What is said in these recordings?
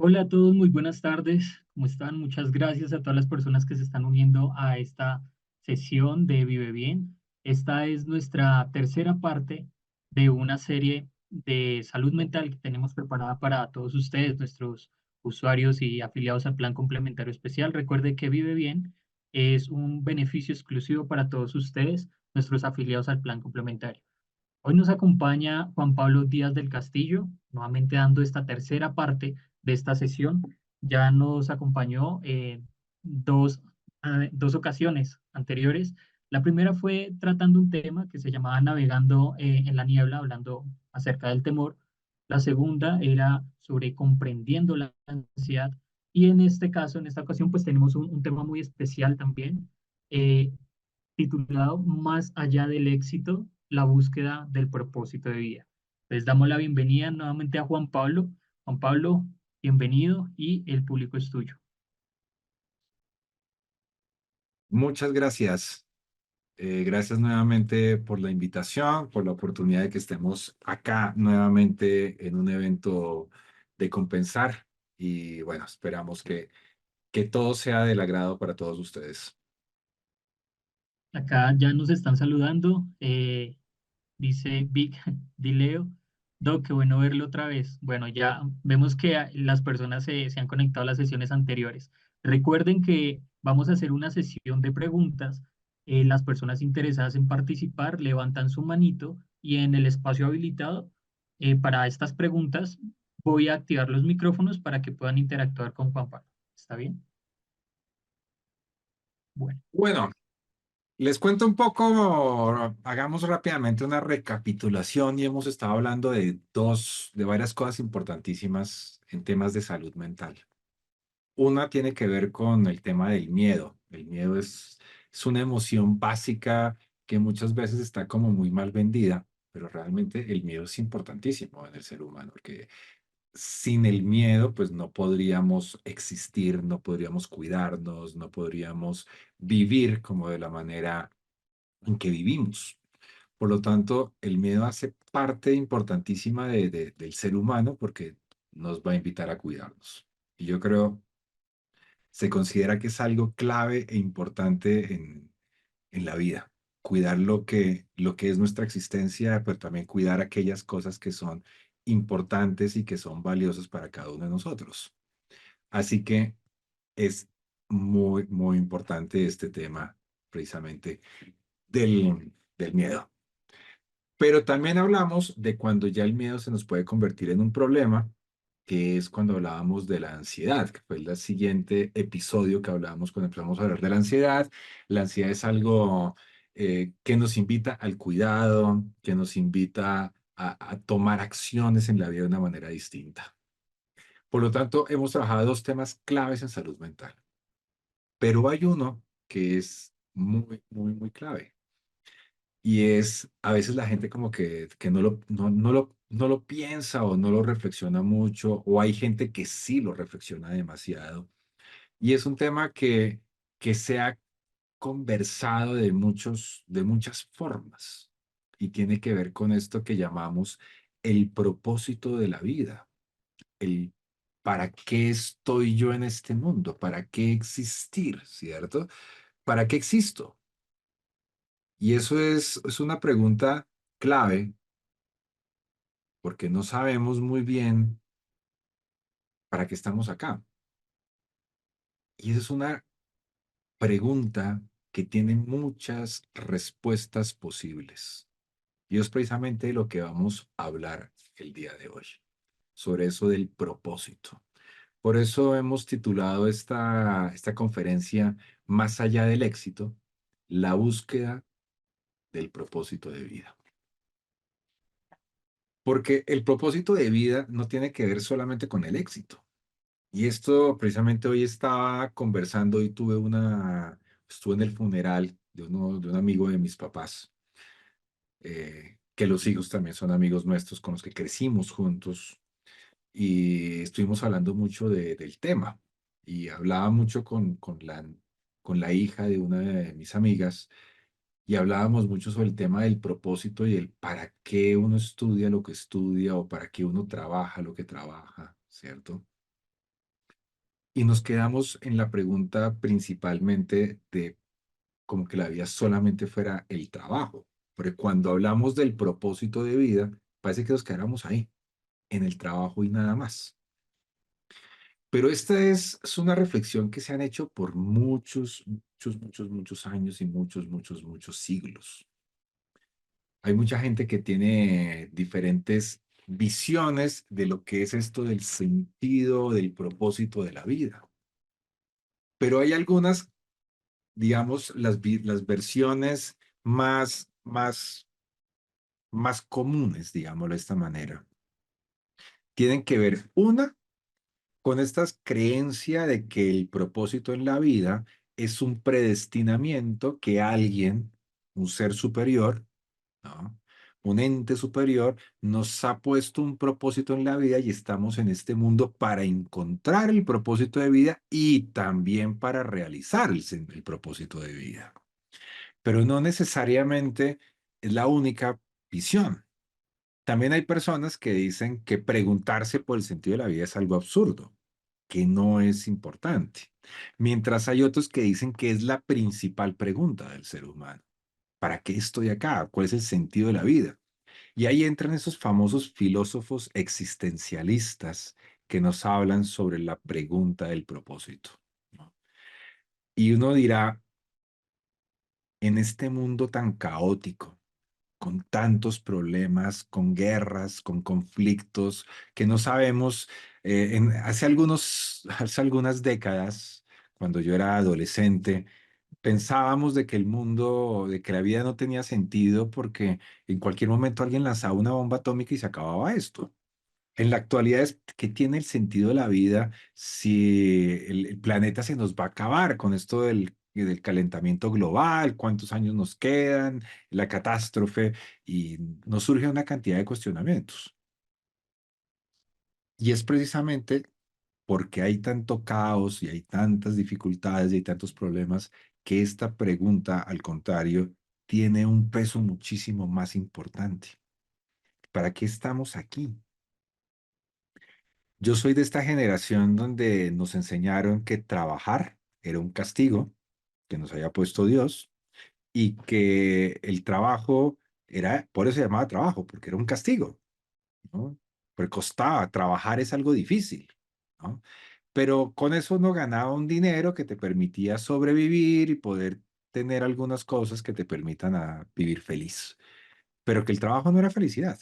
Hola a todos, muy buenas tardes. ¿Cómo están? Muchas gracias a todas las personas que se están uniendo a esta sesión de Vive Bien. Esta es nuestra tercera parte de una serie de salud mental que tenemos preparada para todos ustedes, nuestros usuarios y afiliados al Plan Complementario Especial. Recuerde que Vive Bien es un beneficio exclusivo para todos ustedes, nuestros afiliados al Plan Complementario. Hoy nos acompaña Juan Pablo Díaz del Castillo, nuevamente dando esta tercera parte de esta sesión. Ya nos acompañó dos ocasiones anteriores. La primera fue tratando un tema que se llamaba Navegando en la niebla, hablando acerca del temor. La segunda era sobre comprendiendo la ansiedad. Y en este caso, en esta ocasión, pues tenemos un tema muy especial también, eh, titulado Más allá del éxito, la búsqueda del propósito de vida. Les damos la bienvenida nuevamente a Juan Pablo. Juan Pablo, bienvenido y el público es tuyo. Muchas gracias. Gracias nuevamente por la invitación, por la oportunidad de que estemos acá nuevamente en un evento de compensar. Y bueno, esperamos que todo sea del agrado para todos ustedes. Acá ya nos están saludando. Dice Vic Dileo. Doc, qué bueno verlo otra vez. Bueno, ya vemos que las personas se han conectado a las sesiones anteriores. Recuerden que vamos a hacer una sesión de preguntas. Las personas interesadas en participar levantan su manito y en el espacio habilitado para estas preguntas voy a activar los micrófonos para que puedan interactuar con Juan Pablo. ¿Está bien? Bueno, Bueno, les cuento un poco, hagamos rápidamente una recapitulación y hemos estado hablando de varias cosas importantísimas en temas de salud mental. Una tiene que ver con el tema del miedo. El miedo es una emoción básica que muchas veces está como muy mal vendida, pero realmente el miedo es importantísimo en el ser humano, porque sin el miedo, pues no podríamos existir, no podríamos cuidarnos, no podríamos vivir como de la manera en que vivimos. Por lo tanto, el miedo hace parte importantísima del ser humano porque nos va a invitar a cuidarnos. Y yo creo se considera que es algo clave e importante en la vida. Cuidar lo que es nuestra existencia, pero también cuidar aquellas cosas que son importantes y que son valiosas para cada uno de nosotros. Así que es muy, muy importante este tema precisamente del miedo. Pero también hablamos de cuando ya el miedo se nos puede convertir en un problema, que es cuando hablábamos de la ansiedad, que fue el siguiente episodio que hablábamos cuando empezamos a hablar de la ansiedad. La ansiedad es algo que nos invita al cuidado, que nos invita a tomar acciones en la vida de una manera distinta. Por lo tanto, hemos trabajado dos temas claves en salud mental, pero hay uno que es muy, muy, muy clave. Y es, a veces la gente como que no lo piensa o no lo reflexiona mucho, o hay gente que sí lo reflexiona demasiado. Y es un tema que se ha conversado de muchas formas y tiene que ver con esto que llamamos el propósito de la vida, el ¿para qué estoy yo en este mundo? ¿Para qué existir? ¿Cierto? ¿Para qué existo? Y eso es una pregunta clave porque no sabemos muy bien para qué estamos acá. Y esa es una pregunta que tiene muchas respuestas posibles. Y es precisamente lo que vamos a hablar el día de hoy, sobre eso del propósito. Por eso hemos titulado esta conferencia Más allá del éxito, la búsqueda del propósito de vida. Porque el propósito de vida no tiene que ver solamente con el éxito. Y esto precisamente hoy estaba conversando y estuve en el funeral de un amigo de mis papás, que los hijos también son amigos nuestros con los que crecimos juntos y estuvimos hablando mucho del tema y hablaba mucho con la hija de una de mis amigas y hablábamos mucho sobre el tema del propósito y el para qué uno estudia lo que estudia o para qué uno trabaja lo que trabaja, ¿cierto? Y nos quedamos en la pregunta principalmente de como que la vida solamente fuera el trabajo. Porque cuando hablamos del propósito de vida, parece que nos quedáramos ahí, en el trabajo y nada más. Pero esta es una reflexión que se han hecho por muchos años y muchos siglos. Hay mucha gente que tiene diferentes visiones de lo que es esto del sentido, del propósito de la vida. Pero hay algunas, digamos, las versiones más comunes, digámoslo de esta manera. Tienen que ver, una, con esta creencia de que el propósito en la vida es un predestinamiento que alguien, un ser superior, ¿no? Un ente superior nos ha puesto un propósito en la vida y estamos en este mundo para encontrar el propósito de vida y también para realizar el propósito de vida. Pero no necesariamente es la única visión. También hay personas que dicen que preguntarse por el sentido de la vida es algo absurdo, que no es importante. Mientras hay otros que dicen que es la principal pregunta del ser humano. ¿Para qué estoy acá? ¿Cuál es el sentido de la vida? Y ahí entran esos famosos filósofos existencialistas que nos hablan sobre la pregunta del propósito, ¿no? Y uno dirá, en este mundo tan caótico, con tantos problemas, con guerras, con conflictos, que no sabemos, hace algunas décadas, cuando yo era adolescente, pensábamos de que el mundo, de que la vida no tenía sentido porque en cualquier momento alguien lanzaba una bomba atómica y se acababa esto. En la actualidad es qué tiene el sentido de la vida si el planeta se nos va a acabar con esto del calentamiento global, cuántos años nos quedan, la catástrofe, y nos surge una cantidad de cuestionamientos. Y es precisamente porque hay tanto caos y hay tantas dificultades y hay tantos problemas que esta pregunta, al contrario, tiene un peso muchísimo más importante. ¿Para qué estamos aquí? Yo soy de esta generación donde nos enseñaron que trabajar era un castigo que nos había puesto Dios y que el trabajo era, por eso se llamaba trabajo, porque era un castigo, ¿no? Porque costaba, trabajar es algo difícil, ¿no? Pero con eso uno ganaba un dinero que te permitía sobrevivir y poder tener algunas cosas que te permitan vivir feliz. Pero que el trabajo no era felicidad.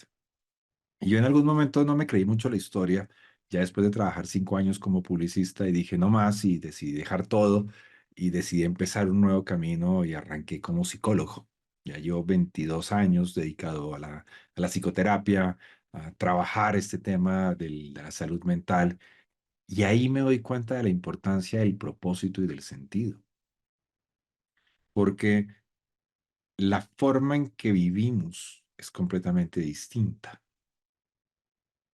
Y yo en algún momento no me creí mucho la historia, ya después de trabajar 5 años como publicista y dije no más y decidí dejar todo y decidí empezar un nuevo camino y arranqué como psicólogo. Ya llevo 22 años dedicado a la psicoterapia, a trabajar este tema de la salud mental y ahí me doy cuenta de la importancia del propósito y del sentido, porque la forma en que vivimos es completamente distinta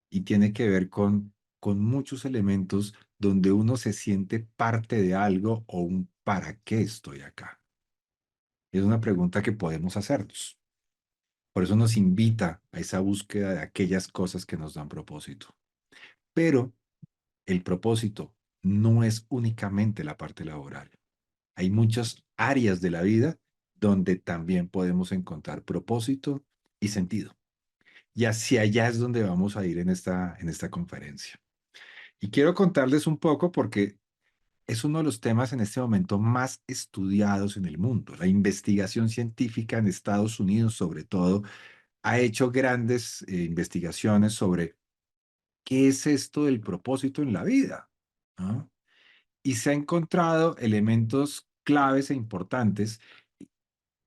y tiene que ver con muchos elementos donde uno se siente parte de algo o un ¿para qué estoy acá? Es una pregunta que podemos hacernos. Por eso nos invita a esa búsqueda de aquellas cosas que nos dan propósito. Pero el propósito no es únicamente la parte laboral. Hay muchas áreas de la vida donde también podemos encontrar propósito y sentido. Y hacia allá es donde vamos a ir en esta conferencia. Y quiero contarles un poco porque es uno de los temas en este momento más estudiados en el mundo. La investigación científica en Estados Unidos, sobre todo, ha hecho grandes investigaciones sobre qué es esto del propósito en la vida, ¿no? Y se han encontrado elementos claves e importantes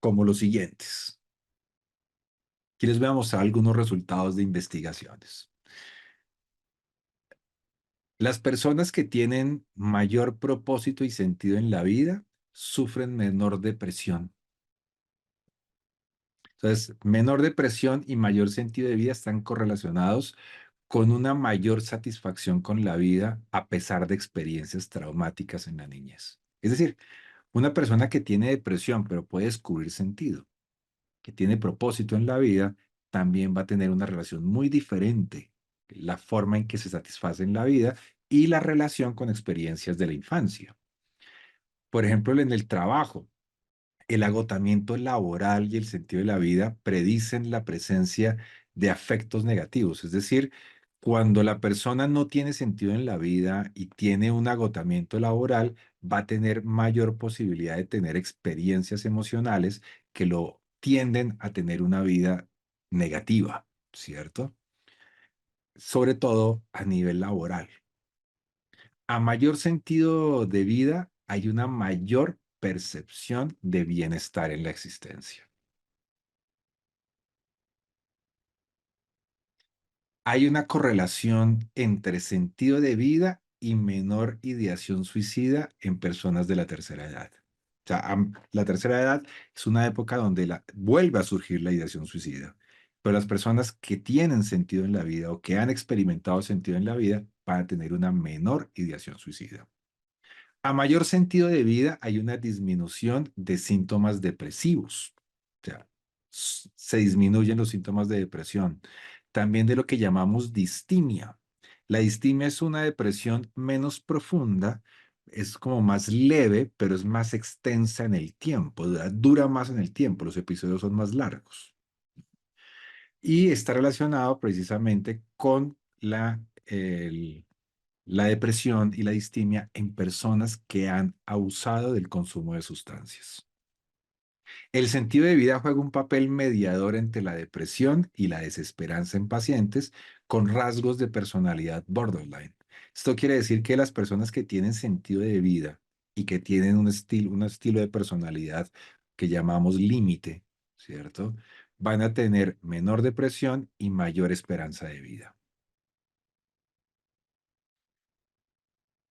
como los siguientes. Aquí les voy a mostrar algunos resultados de investigaciones. Las personas que tienen mayor propósito y sentido en la vida sufren menor depresión. Entonces, menor depresión y mayor sentido de vida están correlacionados con una mayor satisfacción con la vida a pesar de experiencias traumáticas en la niñez. Es decir, una persona que tiene depresión pero puede descubrir sentido, que tiene propósito en la vida, también va a tener una relación muy diferente, la forma en que se satisface en la vida y la relación con experiencias de la infancia. Por ejemplo, en el trabajo, el agotamiento laboral y el sentido de la vida predicen la presencia de afectos negativos. Es decir, cuando la persona no tiene sentido en la vida y tiene un agotamiento laboral, va a tener mayor posibilidad de tener experiencias emocionales que lo tienden a tener una vida negativa, ¿cierto? Sobre todo a nivel laboral. A mayor sentido de vida, hay una mayor percepción de bienestar en la existencia. Hay una correlación entre sentido de vida y menor ideación suicida en personas de la tercera edad. O sea, la tercera edad es una época donde vuelve a surgir la ideación suicida, pero las personas que tienen sentido en la vida o que han experimentado sentido en la vida van a tener una menor ideación suicida. A mayor sentido de vida hay una disminución de síntomas depresivos. O sea, se disminuyen los síntomas de depresión. También de lo que llamamos distimia. La distimia es una depresión menos profunda, es como más leve, pero es más extensa en el tiempo, dura más en el tiempo, los episodios son más largos. Y está relacionado precisamente con la depresión y la distimia en personas que han abusado del consumo de sustancias. El sentido de vida juega un papel mediador entre la depresión y la desesperanza en pacientes con rasgos de personalidad borderline. Esto quiere decir que las personas que tienen sentido de vida y que tienen un estilo de personalidad que llamamos límite, ¿cierto? Van a tener menor depresión y mayor esperanza de vida.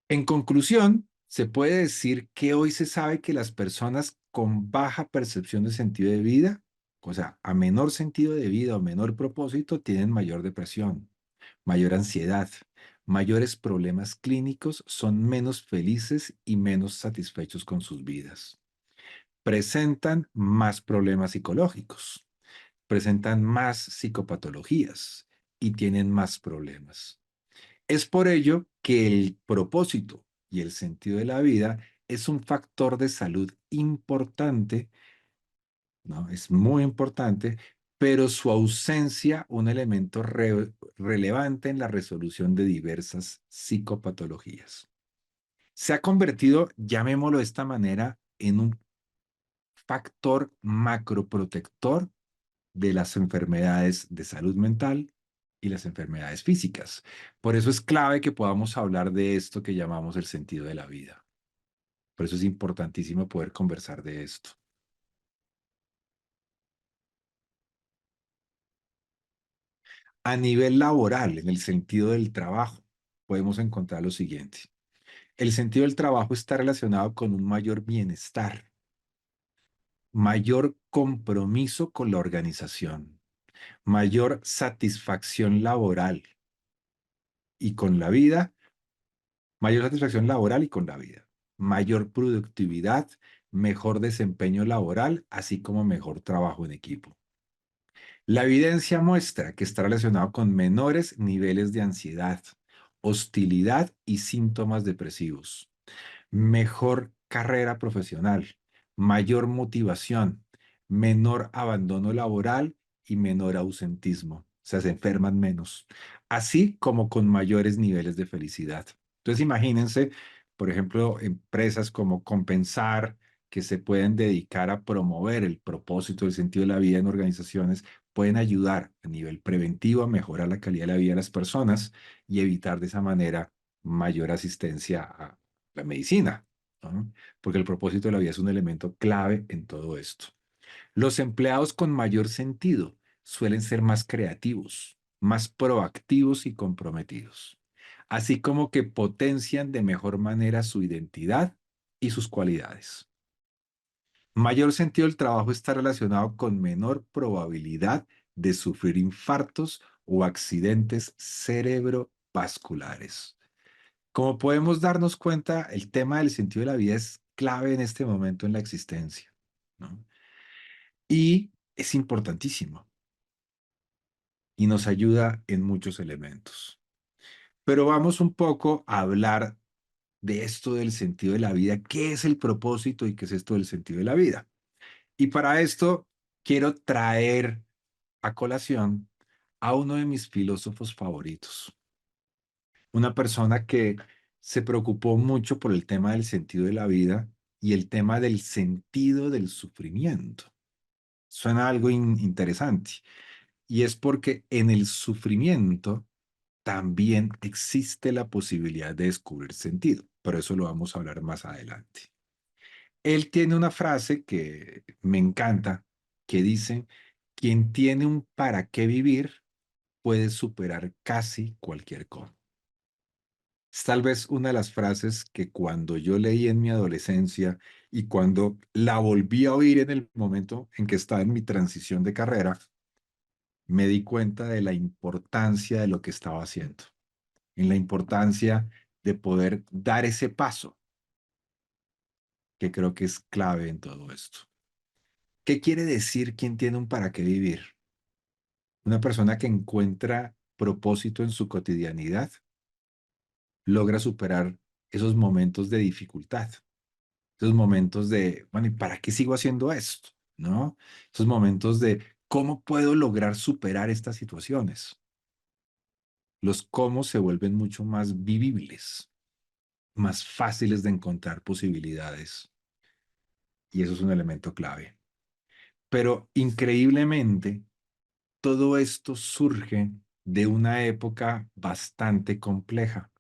En conclusión, se puede decir que hoy se sabe que las personas con baja percepción de sentido de vida, o sea, a menor sentido de vida o menor propósito, tienen mayor depresión, mayor ansiedad, mayores problemas clínicos, son menos felices y menos satisfechos con sus vidas. Presentan más problemas psicológicos, presentan más psicopatologías y tienen más problemas. Es por ello que el propósito y el sentido de la vida es un factor de salud importante, ¿no? Es muy importante, pero su ausencia un elemento relevante en la resolución de diversas psicopatologías. Se ha convertido, llamémoslo de esta manera, en un factor macroprotector de las enfermedades de salud mental y las enfermedades físicas. Por eso es clave que podamos hablar de esto que llamamos el sentido de la vida. Por eso es importantísimo poder conversar de esto. A nivel laboral, en el sentido del trabajo, podemos encontrar lo siguiente. El sentido del trabajo está relacionado con un mayor bienestar, mayor compromiso con la organización, mayor satisfacción laboral y con la vida, mayor satisfacción laboral y con la vida, mayor productividad, mejor desempeño laboral, así como mejor trabajo en equipo. La evidencia muestra que está relacionado con menores niveles de ansiedad, hostilidad y síntomas depresivos, mejor carrera profesional, mayor motivación, menor abandono laboral y menor ausentismo. O sea, se enferman menos, así como con mayores niveles de felicidad. Entonces, imagínense, por ejemplo, empresas como Compensar, que se pueden dedicar a promover el propósito, el sentido de la vida en organizaciones, pueden ayudar a nivel preventivo a mejorar la calidad de la vida de las personas y evitar de esa manera mayor asistencia a la medicina, ¿no? Porque el propósito de la vida es un elemento clave en todo esto. Los empleados con mayor sentido suelen ser más creativos, más proactivos y comprometidos, así como que potencian de mejor manera su identidad y sus cualidades. Mayor sentido del trabajo está relacionado con menor probabilidad de sufrir infartos o accidentes cerebrovasculares. Como podemos darnos cuenta, el tema del sentido de la vida es clave en este momento en la existencia, ¿no? Y es importantísimo y nos ayuda en muchos elementos. Pero vamos un poco a hablar de esto del sentido de la vida. ¿Qué es el propósito y qué es esto del sentido de la vida? Y para esto quiero traer a colación a uno de mis filósofos favoritos, una persona que se preocupó mucho por el tema del sentido de la vida y el tema del sentido del sufrimiento. Suena algo interesante y es porque en el sufrimiento también existe la posibilidad de descubrir sentido, pero eso lo vamos a hablar más adelante. Él tiene una frase que me encanta, que dice, quien tiene un para qué vivir puede superar casi cualquier cosa. Es tal vez una de las frases que cuando yo leí en mi adolescencia y cuando la volví a oír en el momento en que estaba en mi transición de carrera, me di cuenta de la importancia de lo que estaba haciendo, en la importancia de poder dar ese paso, que creo que es clave en todo esto. ¿Qué quiere decir quien tiene un para qué vivir? Una persona que encuentra propósito en su cotidianidad logra superar esos momentos de dificultad, esos momentos de, bueno, ¿y para qué sigo haciendo esto? ¿No? Esos momentos de, ¿cómo puedo lograr superar estas situaciones? Los cómo se vuelven mucho más vivibles, más fáciles de encontrar posibilidades. Y eso es un elemento clave. Pero increíblemente, todo esto surge de una época bastante compleja.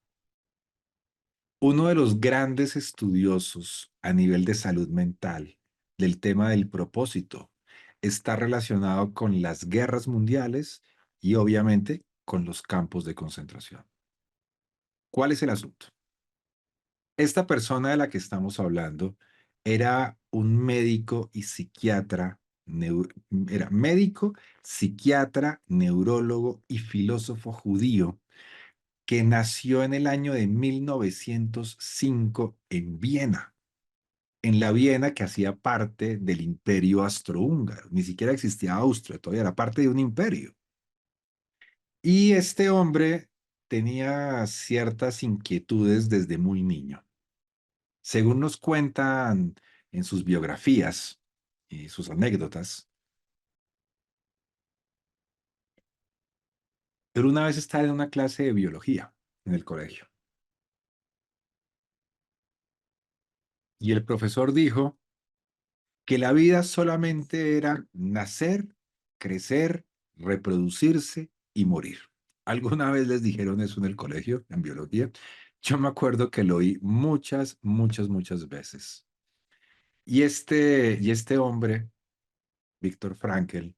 Uno de los grandes estudiosos a nivel de salud mental del tema del propósito está relacionado con las guerras mundiales y obviamente con los campos de concentración. ¿Cuál es el asunto? Esta persona de la que estamos hablando era un médico y psiquiatra, era médico, psiquiatra, neurólogo y filósofo judío que nació en el año de 1905 en Viena, en la Viena que hacía parte del imperio austrohúngaro. Ni siquiera existía Austria, todavía era parte de un imperio. Y este hombre tenía ciertas inquietudes desde muy niño. Según nos cuentan en sus biografías y sus anécdotas, pero una vez estaba en una clase de biología en el colegio y el profesor dijo que la vida solamente era nacer, crecer, reproducirse y morir. ¿Alguna vez les dijeron eso en el colegio, en biología? Yo me acuerdo que lo oí muchas, muchas, muchas veces. Y este hombre, Víctor Frankl,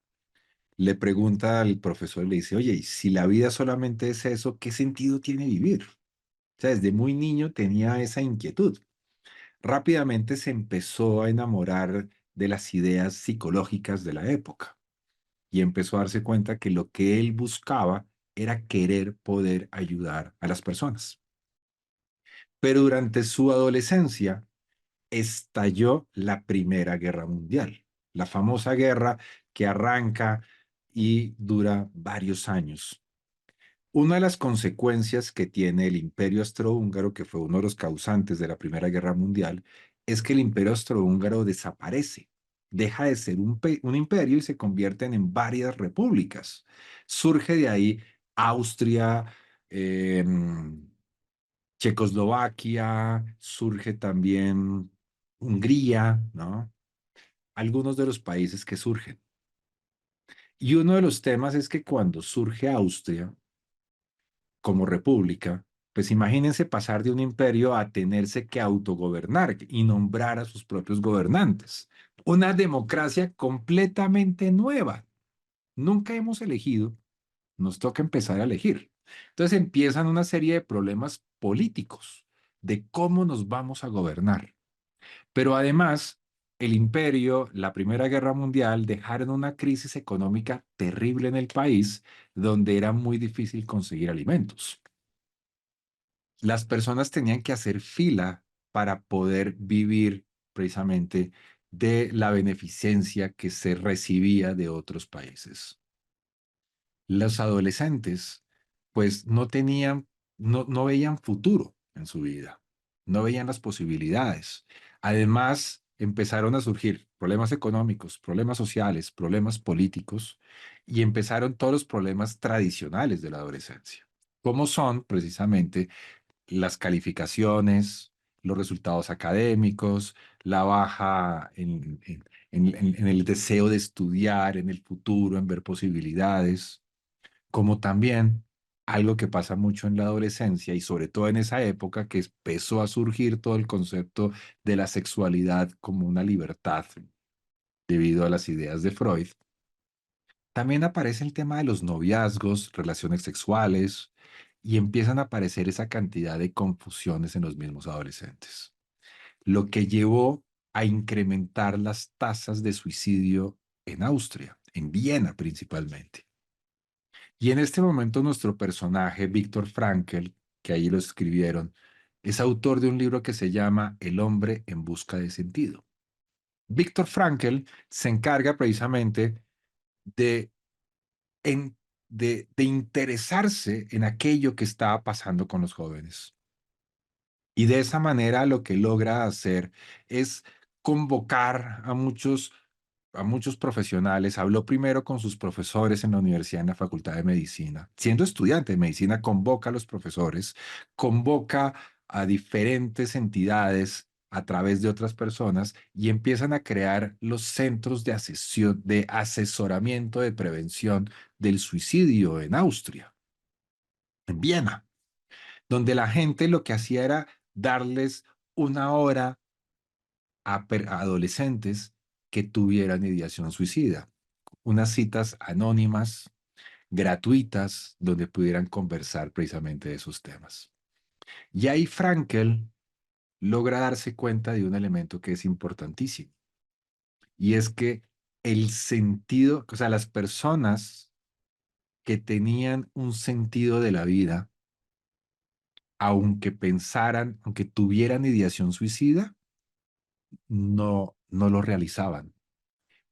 le pregunta al profesor y le dice, oye, y si la vida solamente es eso, ¿qué sentido tiene vivir? O sea, desde muy niño tenía esa inquietud. Rápidamente se empezó a enamorar de las ideas psicológicas de la época y empezó a darse cuenta que lo que él buscaba era querer poder ayudar a las personas. Pero durante su adolescencia estalló la Primera Guerra Mundial, la famosa guerra que arranca y dura varios años. Una de las consecuencias que tiene el Imperio Austrohúngaro, que fue uno de los causantes de la Primera Guerra Mundial, es que el Imperio Austrohúngaro desaparece. Deja de ser un imperio y se convierten en varias repúblicas. Surge de ahí Austria, eh, Checoslovaquia, surge también Hungría, ¿no? Algunos de los países que surgen. Y uno de los temas es que cuando surge Austria, como república, pues imagínense pasar de un imperio a tenerse que autogobernar y nombrar a sus propios gobernantes. Una democracia completamente nueva. Nunca hemos elegido, nos toca empezar a elegir. Entonces empiezan una serie de problemas políticos de cómo nos vamos a gobernar. Pero además, el imperio, la Primera Guerra Mundial, dejaron una crisis económica terrible en el país donde era muy difícil conseguir alimentos. Las personas tenían que hacer fila para poder vivir precisamente de la beneficencia que se recibía de otros países. Los adolescentes, pues no tenían no veían futuro en su vida, no veían las posibilidades. Además, empezaron a surgir problemas económicos, problemas sociales, problemas políticos y empezaron todos los problemas tradicionales de la adolescencia, como son precisamente las calificaciones, los resultados académicos, la baja en el deseo de estudiar, en el futuro, en ver posibilidades, como también algo que pasa mucho en la adolescencia y sobre todo en esa época que empezó a surgir todo el concepto de la sexualidad como una libertad debido a las ideas de Freud. También aparece el tema de los noviazgos, relaciones sexuales, y empiezan a aparecer esa cantidad de confusiones en los mismos adolescentes, lo que llevó a incrementar las tasas de suicidio en Austria, en Viena principalmente. Y en este momento nuestro personaje, Víctor Frankl, que ahí lo escribieron, es autor de un libro que se llama El hombre en busca de sentido. Víctor Frankl se encarga precisamente de en, de interesarse en aquello que estaba pasando con los jóvenes. Y de esa manera lo que logra hacer es convocar a muchos profesionales. Habló primero con sus profesores en la universidad, en la Facultad de Medicina. Siendo estudiante de medicina, convoca a los profesores, convoca a diferentes entidades a través de otras personas y empiezan a crear los centros de asesoramiento de prevención del suicidio en Austria, en Viena, donde la gente lo que hacía era darles una hora a adolescentes que tuvieran ideación suicida, unas citas anónimas, gratuitas, donde pudieran conversar precisamente de esos temas. Y ahí Frankel logra darse cuenta de un elemento que es importantísimo, y es que el sentido, o sea, las personas que tenían un sentido de la vida, aunque pensaran, aunque tuvieran ideación suicida, no lo realizaban,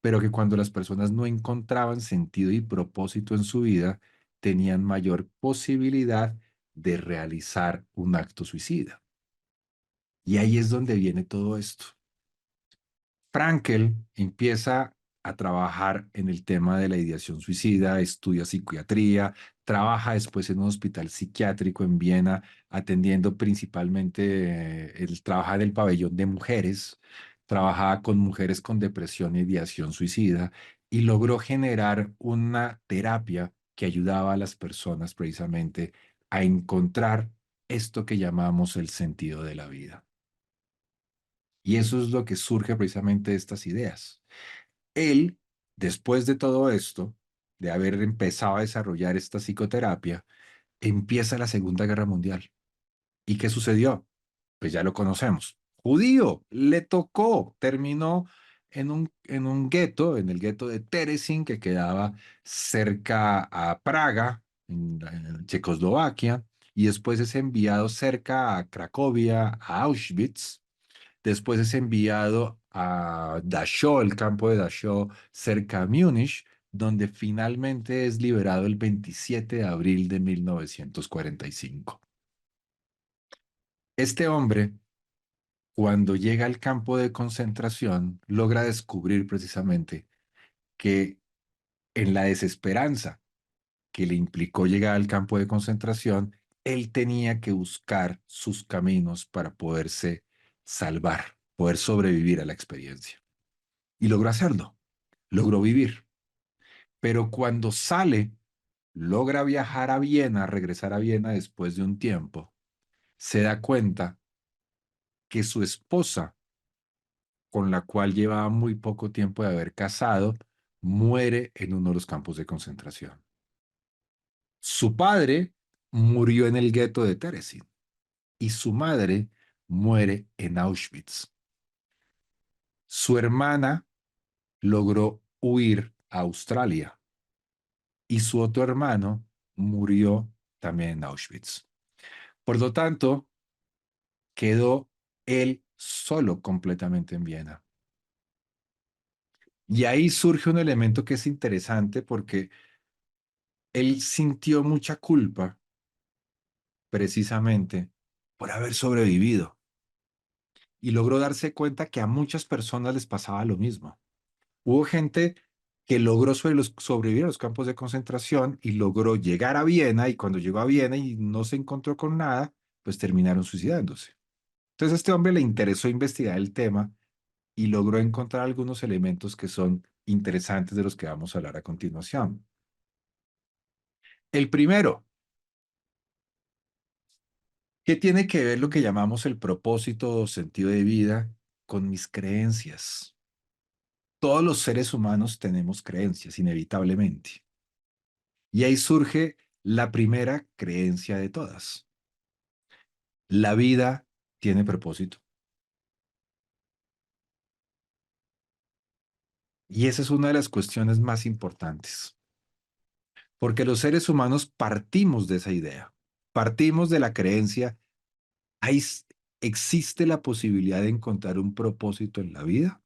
pero que cuando las personas no encontraban sentido y propósito en su vida, tenían mayor posibilidad de realizar un acto suicida. Y ahí es donde viene todo esto. Frankel empieza a trabajar en el tema de la ideación suicida, estudia psiquiatría, trabaja después en un hospital psiquiátrico en Viena, atendiendo principalmente, él trabaja en el pabellón de mujeres, trabajaba con mujeres con depresión e ideación suicida y logró generar una terapia que ayudaba a las personas precisamente a encontrar esto que llamamos el sentido de la vida. Y eso es lo que surge precisamente de estas ideas. Él, después de todo esto, de haber empezado a desarrollar esta psicoterapia, empieza la Segunda Guerra Mundial. ¿Y qué sucedió? Pues ya lo conocemos. Judío, le tocó, terminó en un gueto, en el gueto de Terezín, que quedaba cerca a Praga, en Checoslovaquia, y después es enviado cerca a Cracovia, a Auschwitz. Después es enviado a Dachau, el campo de Dachau, cerca a Múnich, donde finalmente es liberado el 27 de abril de 1945. Este hombre, cuando llega al campo de concentración, logra descubrir precisamente que en la desesperanza que le implicó llegar al campo de concentración, él tenía que buscar sus caminos para poderse salvar, poder sobrevivir a la experiencia. Y logró hacerlo, logró vivir. Pero cuando sale, logra viajar a Viena, regresar a Viena después de un tiempo, se da cuenta que su esposa, con la cual llevaba muy poco tiempo de haber casado, muere en uno de los campos de concentración. Su padre murió en el gueto de Terezín y su madre muere en Auschwitz. Su hermana logró huir a Australia y su otro hermano murió también en Auschwitz. Por lo tanto, quedó él solo completamente en Viena. Y ahí surge un elemento que es interesante porque él sintió mucha culpa precisamente por haber sobrevivido y logró darse cuenta que a muchas personas les pasaba lo mismo. Hubo gente que logró sobrevivir a los campos de concentración y logró llegar a Viena y cuando llegó a Viena y no se encontró con nada, pues terminaron suicidándose. Entonces a este hombre le interesó investigar el tema y logró encontrar algunos elementos que son interesantes de los que vamos a hablar a continuación. El primero, ¿qué tiene que ver lo que llamamos el propósito o sentido de vida con mis creencias? Todos los seres humanos tenemos creencias, inevitablemente. Y ahí surge la primera creencia de todas. La vida tiene propósito. Y esa es una de las cuestiones más importantes, porque los seres humanos partimos de esa idea, partimos de la creencia, ¿hay, existe la posibilidad de encontrar un propósito en la vida?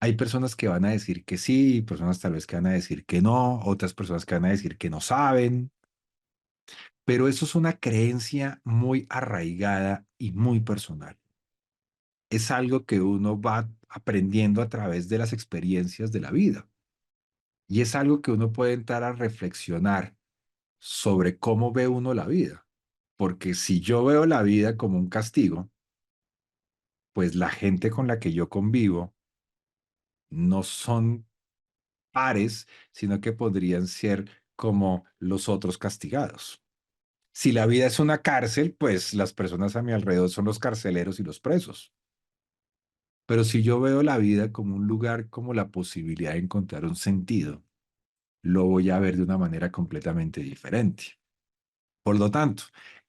Hay personas que van a decir que sí, personas tal vez que van a decir que no, otras personas que van a decir que no saben, pero eso es una creencia muy arraigada y muy personal. Es algo que uno va aprendiendo a través de las experiencias de la vida. Y es algo que uno puede entrar a reflexionar sobre cómo ve uno la vida. Porque si yo veo la vida como un castigo, pues la gente con la que yo convivo no son pares, sino que podrían ser como los otros castigados. Si la vida es una cárcel, pues las personas a mi alrededor son los carceleros y los presos. Pero si yo veo la vida como un lugar, como la posibilidad de encontrar un sentido, lo voy a ver de una manera completamente diferente. Por lo tanto,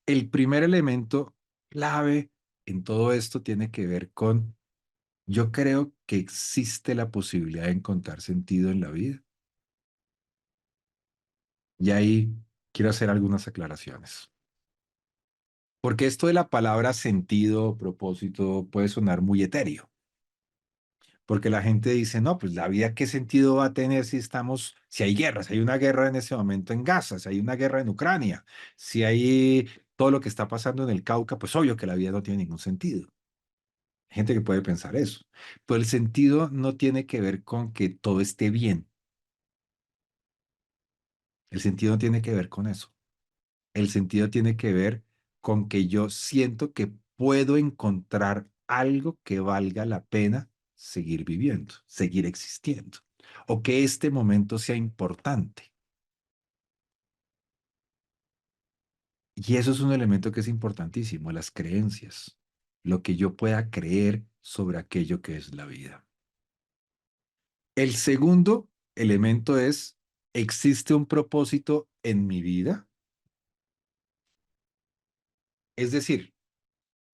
el primer elemento clave en todo esto tiene que ver con, yo creo que existe la posibilidad de encontrar sentido en la vida. Y ahí quiero hacer algunas aclaraciones. Porque esto de la palabra sentido o propósito puede sonar muy etéreo. Porque la gente dice, no, pues la vida, ¿qué sentido va a tener si estamos, si hay guerras, si hay una guerra en ese momento en Gaza, si hay una guerra en Ucrania, si hay todo lo que está pasando en el Cauca, pues obvio que la vida no tiene ningún sentido. Hay gente que puede pensar eso. Pero el sentido no tiene que ver con que todo esté bien. El sentido no tiene que ver con eso. El sentido tiene que ver con que yo siento que puedo encontrar algo que valga la pena seguir viviendo, seguir existiendo, o que este momento sea importante. Y eso es un elemento que es importantísimo, las creencias, lo que yo pueda creer sobre aquello que es la vida. El segundo elemento es, ¿existe un propósito en mi vida? Es decir,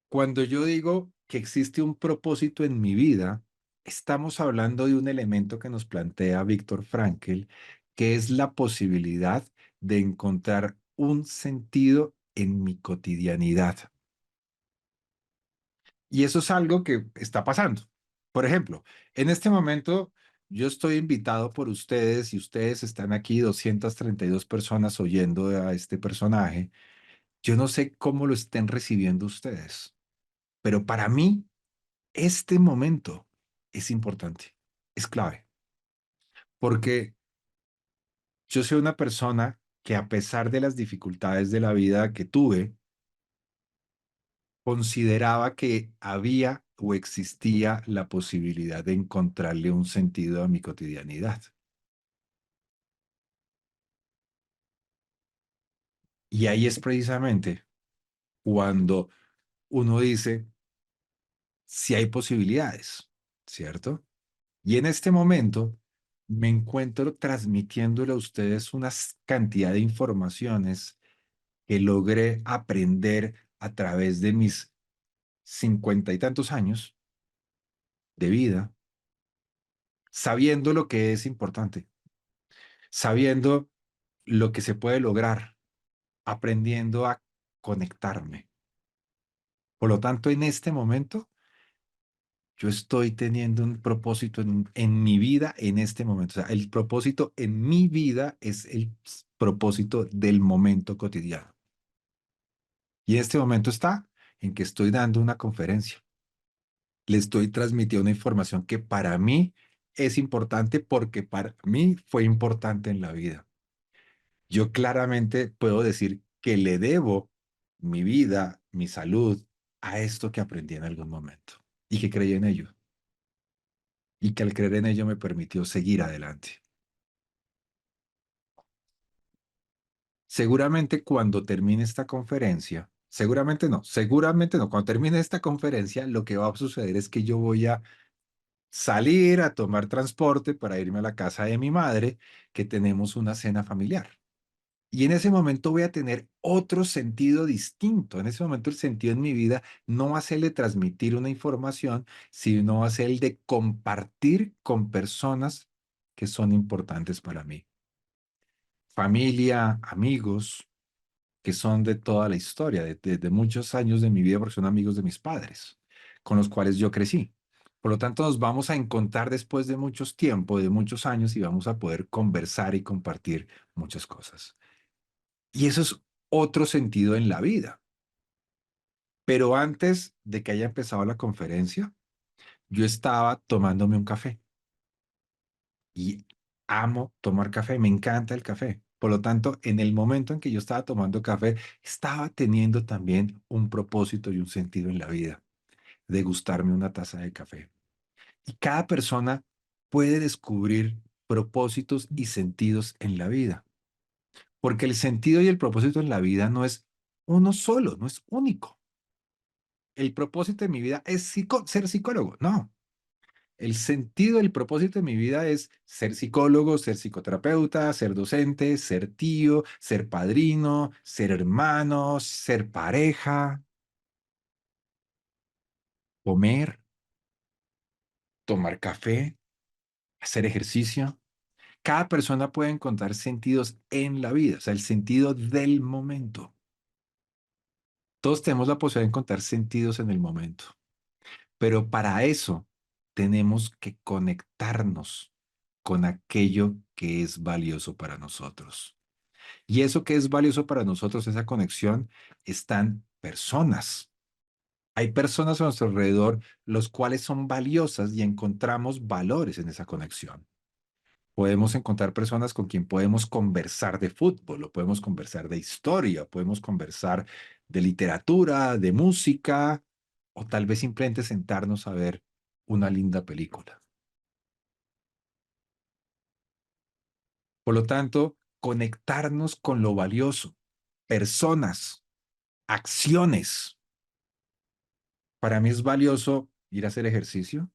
cuando yo digo que existe un propósito en mi vida, estamos hablando de un elemento que nos plantea Víctor Frankl, que es la posibilidad de encontrar un sentido en mi cotidianidad. Y eso es algo que está pasando. Por ejemplo, en este momento yo estoy invitado por ustedes y ustedes están aquí 232 personas oyendo a este personaje. Yo no sé cómo lo estén recibiendo ustedes, pero para mí este momento es importante, es clave, porque yo soy una persona que a pesar de las dificultades de la vida que tuve, consideraba que había o existía la posibilidad de encontrarle un sentido a mi cotidianidad. Y ahí es precisamente cuando uno dice si hay posibilidades, ¿cierto? Y en este momento me encuentro transmitiéndole a ustedes una cantidad de informaciones que logré aprender a través de mis 50 y tantos años de vida, sabiendo lo que es importante, sabiendo lo que se puede lograr, aprendiendo a conectarme. Por lo tanto, en este momento, yo estoy teniendo un propósito en mi vida en este momento. O sea, el propósito en mi vida es el propósito del momento cotidiano. Y en este momento está en que estoy dando una conferencia. Le estoy transmitiendo una información que para mí es importante porque para mí fue importante en la vida. Yo claramente puedo decir que le debo mi vida, mi salud, a esto que aprendí en algún momento y que creí en ello y que al creer en ello me permitió seguir adelante. Seguramente cuando termine esta conferencia, seguramente no, cuando termine esta conferencia, lo que va a suceder es que yo voy a salir a tomar transporte para irme a la casa de mi madre, que tenemos una cena familiar. Y en ese momento voy a tener otro sentido distinto. En ese momento el sentido en mi vida no va a ser el de transmitir una información, sino va a ser el de compartir con personas que son importantes para mí. Familia, amigos, que son de toda la historia, de muchos años de mi vida, porque son amigos de mis padres, con los cuales yo crecí. Por lo tanto, nos vamos a encontrar después de muchos tiempos, de muchos años, y vamos a poder conversar y compartir muchas cosas. Y eso es otro sentido en la vida. Pero antes de que haya empezado la conferencia, yo estaba tomándome un café y amo tomar café, me encanta el café. Por lo tanto, en el momento en que yo estaba tomando café, estaba teniendo también un propósito y un sentido en la vida, de gustarme una taza de café. Y cada persona puede descubrir propósitos y sentidos en la vida, porque el sentido y el propósito en la vida no es uno solo, no es único. El propósito de mi vida es ser psicólogo, no. El sentido, el propósito de mi vida es ser psicólogo, ser psicoterapeuta, ser docente, ser tío, ser padrino, ser hermano, ser pareja, comer, tomar café, hacer ejercicio. Cada persona puede encontrar sentidos en la vida, o sea, el sentido del momento. Todos tenemos la posibilidad de encontrar sentidos en el momento, pero para eso tenemos que conectarnos con aquello que es valioso para nosotros. Y eso que es valioso para nosotros, esa conexión, están personas. Hay personas a nuestro alrededor los cuales son valiosas y encontramos valores en esa conexión. Podemos encontrar personas con quien podemos conversar de fútbol, o podemos conversar de historia, podemos conversar de literatura, de música, o tal vez simplemente sentarnos a ver una linda película. Por lo tanto, conectarnos con lo valioso, personas, acciones. Para mí es valioso ir a hacer ejercicio.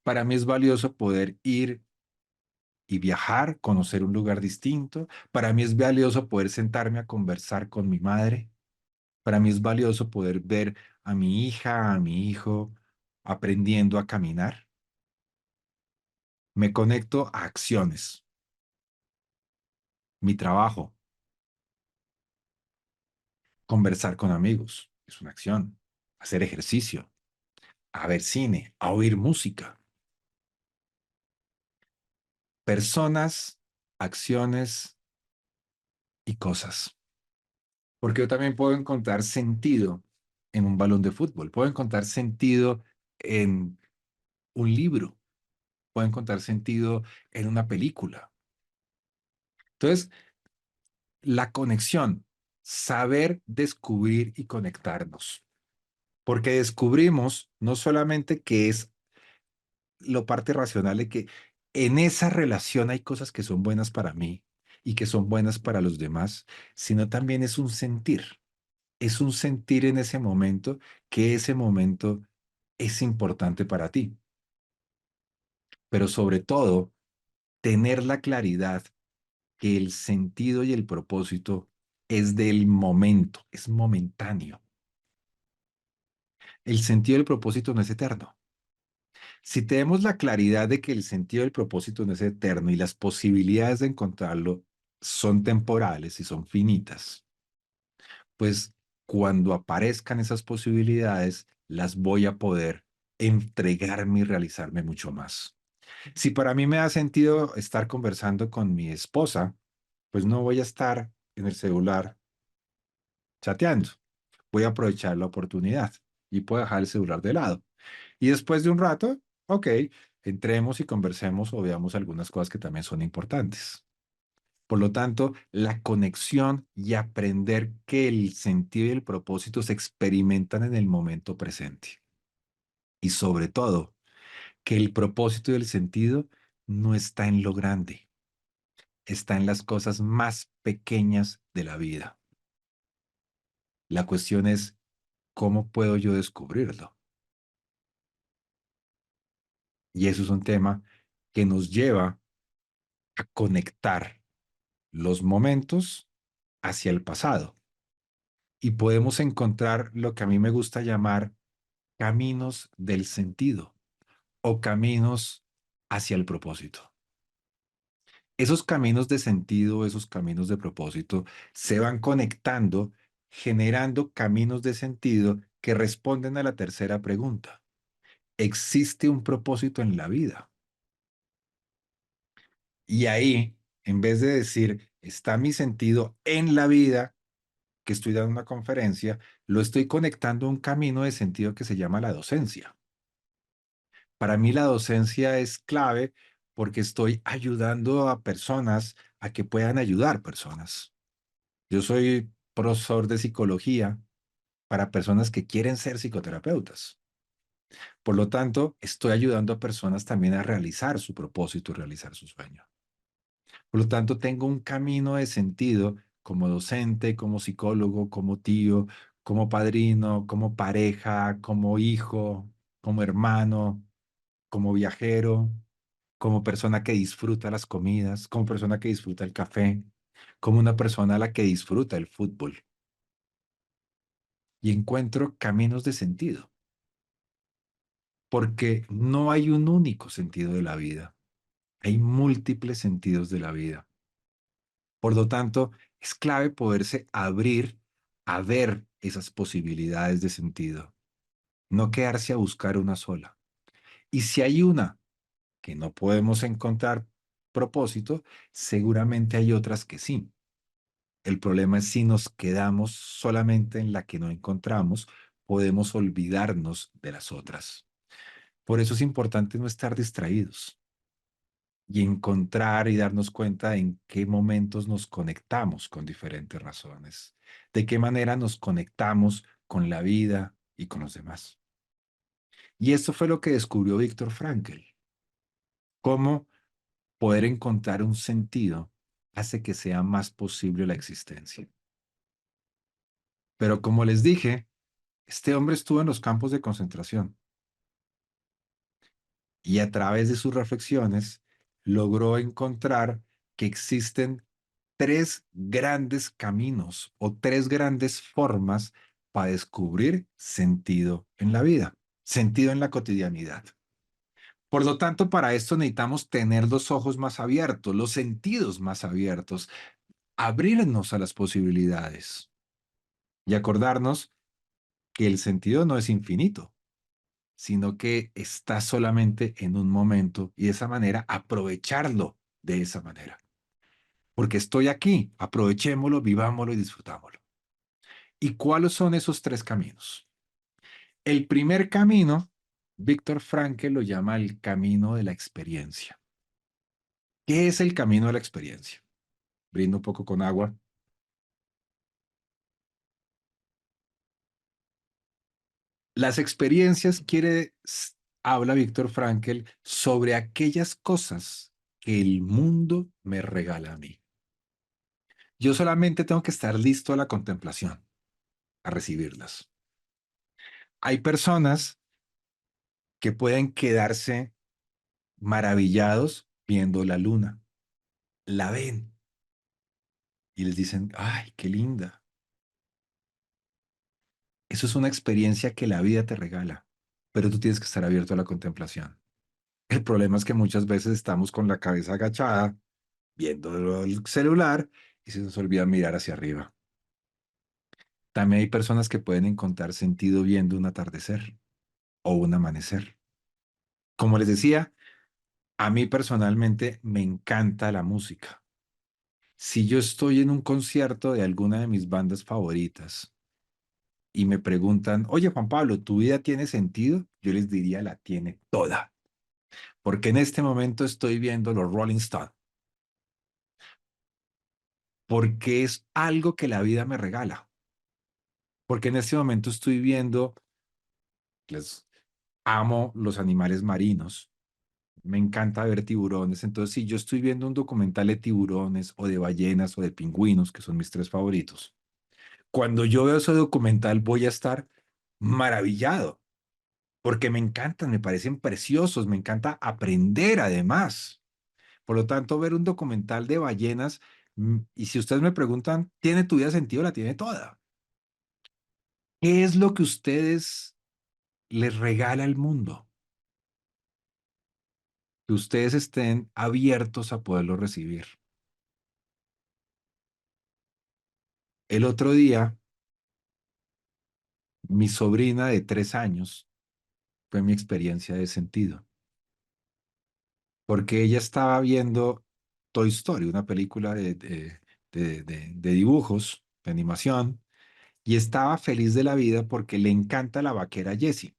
Para mí es valioso poder ir y viajar, conocer un lugar distinto. Para mí es valioso poder sentarme a conversar con mi madre. Para mí es valioso poder ver a mi hija, a mi hijo aprendiendo a caminar. Me conecto a acciones, mi trabajo, conversar con amigos, es una acción, hacer ejercicio, a ver cine, a oír música. Personas, acciones y cosas. Porque yo también puedo encontrar sentido en un balón de fútbol, puedo encontrar sentido en un libro, puedo encontrar sentido en una película. Entonces, la conexión, saber descubrir y conectarnos, porque descubrimos no solamente que es lo parte racional de que en esa relación hay cosas que son buenas para mí y que son buenas para los demás, sino también es un sentir. Es un sentir en ese momento que ese momento es importante para ti, pero sobre todo tener la claridad que el sentido y el propósito es del momento, es momentáneo. El sentido y el propósito no es eterno. Si tenemos la claridad de que el sentido y el propósito no es eterno y las posibilidades de encontrarlo son temporales y son finitas, pues cuando aparezcan esas posibilidades, las voy a poder entregarme y realizarme mucho más. Si para mí me da sentido estar conversando con mi esposa, pues no voy a estar en el celular chateando. voy a aprovechar la oportunidad y puedo dejar el celular de lado. Y después de un rato, ok, entremos y conversemos o veamos algunas cosas que también son importantes. Por lo tanto, la conexión y aprender que el sentido y el propósito se experimentan en el momento presente. Y sobre todo, que el propósito y el sentido no está en lo grande, está en las cosas más pequeñas de la vida. La cuestión es, ¿cómo puedo yo descubrirlo? Y eso es un tema que nos lleva a conectar los momentos hacia el pasado. Y podemos encontrar lo que a mí me gusta llamar caminos del sentido o caminos hacia el propósito. Esos caminos de sentido, esos caminos de propósito, se van conectando, generando caminos de sentido que responden a la tercera pregunta. ¿Existe un propósito en la vida? Y ahí, en vez de decir, está mi sentido en la vida, que estoy dando una conferencia, lo estoy conectando a un camino de sentido que se llama la docencia. Para mí la docencia es clave porque estoy ayudando a personas a que puedan ayudar personas. Yo soy profesor de psicología para personas que quieren ser psicoterapeutas. Por lo tanto, estoy ayudando a personas también a realizar su propósito y realizar su sueño. Por lo tanto, tengo un camino de sentido como docente, como psicólogo, como tío, como padrino, como pareja, como hijo, como hermano, como viajero, como persona que disfruta las comidas, como persona que disfruta el café, como una persona a la que disfruta el fútbol. Y encuentro caminos de sentido, porque no hay un único sentido de la vida, hay múltiples sentidos de la vida. Por lo tanto, es clave poderse abrir a ver esas posibilidades de sentido, no quedarse a buscar una sola. Y si hay una que no podemos encontrar propósito, seguramente hay otras que sí. El problema es si nos quedamos solamente en la que no encontramos, podemos olvidarnos de las otras. Por eso es importante no estar distraídos y encontrar y darnos cuenta en qué momentos nos conectamos con diferentes razones, de qué manera nos conectamos con la vida y con los demás. Y esto fue lo que descubrió Víctor Frankl, cómo poder encontrar un sentido hace que sea más posible la existencia. Pero como les dije, este hombre estuvo en los campos de concentración y a través de sus reflexiones logró encontrar que existen tres grandes caminos o tres grandes formas para descubrir sentido en la vida, sentido en la cotidianidad. Por lo tanto, para esto necesitamos tener los ojos más abiertos, los sentidos más abiertos, abrirnos a las posibilidades y acordarnos que el sentido no es infinito, sino que está solamente en un momento y de esa manera aprovecharlo de esa manera. Porque estoy aquí, aprovechémoslo, vivámoslo y disfrutámoslo. ¿Y cuáles son esos tres caminos? El primer camino, Víctor Frankl lo llama el camino de la experiencia. ¿Qué es el camino de la experiencia? Brindo un poco con agua. Las experiencias habla Víctor Frankl sobre aquellas cosas que el mundo me regala a mí. Yo solamente tengo que estar listo a la contemplación, a recibirlas. Hay personas que pueden quedarse maravillados viendo la luna. La ven y les dicen, ay, qué linda. Eso es una experiencia que la vida te regala, pero tú tienes que estar abierto a la contemplación. El problema es que muchas veces estamos con la cabeza agachada, viendo el celular y se nos olvida mirar hacia arriba. También hay personas que pueden encontrar sentido viendo un atardecer o un amanecer. Como les decía, a mí personalmente me encanta la música. Si yo estoy en un concierto de alguna de mis bandas favoritas y me preguntan, oye Juan Pablo, ¿tu vida tiene sentido? Yo les diría, la tiene toda, porque en este momento estoy viendo los Rolling Stones, porque es algo que la vida me regala, porque en este momento estoy viendo, les amo los animales marinos, me encanta ver tiburones, entonces si yo estoy viendo un documental de tiburones o de ballenas o de pingüinos, que son mis tres favoritos, cuando yo veo ese documental voy a estar maravillado, porque me encantan, me parecen preciosos, me encanta aprender además. Por lo tanto, ver un documental de ballenas, y si ustedes me preguntan, ¿tiene tu vida sentido? La tiene toda. ¿Qué es lo que ustedes les regala al mundo? Que ustedes estén abiertos a poderlo recibir. El otro día, mi sobrina de 3 años fue mi experiencia de sentido, porque ella estaba viendo Toy Story, una película de dibujos, de animación, y estaba feliz de la vida porque le encanta la vaquera Jessie.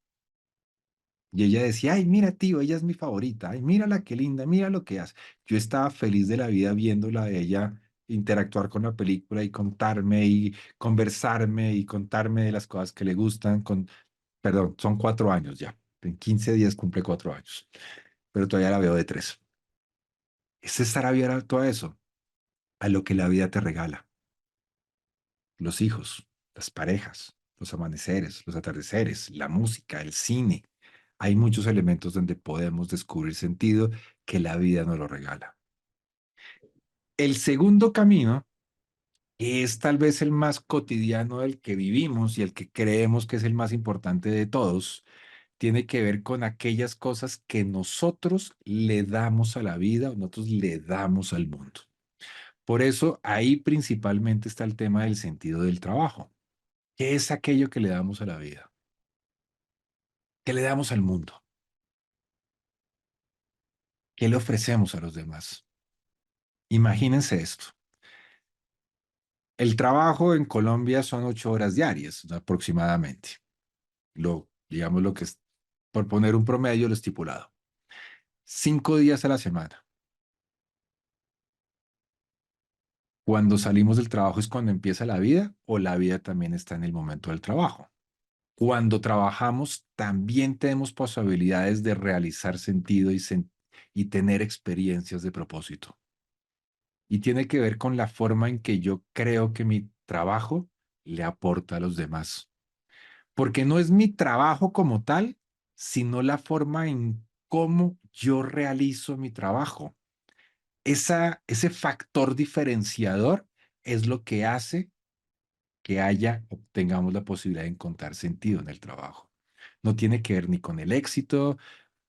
Y ella decía, ay, mira, tío, ella es mi favorita, ay, mírala qué linda, mira lo que hace. Yo estaba feliz de la vida viéndola a ella interactuar con la película y contarme y conversarme y contarme de las cosas que le gustan. Perdón, son 4 años ya. En 15 días cumple 4 años, pero todavía la veo de 3. Es estar abierto a eso, a lo que la vida te regala. Los hijos, las parejas, los amaneceres, los atardeceres, la música, el cine. Hay muchos elementos donde podemos descubrir sentido que la vida nos lo regala. El segundo camino, que es tal vez el más cotidiano del que vivimos y el que creemos que es el más importante de todos, tiene que ver con aquellas cosas que nosotros le damos a la vida o nosotros le damos al mundo. Por eso ahí principalmente está el tema del sentido del trabajo. ¿Qué es aquello que le damos a la vida? ¿Qué le damos al mundo? ¿Qué le ofrecemos a los demás? Imagínense esto. El trabajo en Colombia son 8 horas diarias, aproximadamente. Digamos lo que es, por poner un promedio, lo estipulado. 5 días a la semana. Cuando salimos del trabajo es cuando empieza la vida o la vida también está en el momento del trabajo. Cuando trabajamos también tenemos posibilidades de realizar sentido y tener experiencias de propósito. Y tiene que ver con la forma en que yo creo que mi trabajo le aporta a los demás. Porque no es mi trabajo como tal, sino la forma en cómo yo realizo mi trabajo. Ese factor diferenciador es lo que hace que tengamos la posibilidad de encontrar sentido en el trabajo. No tiene que ver ni con el éxito,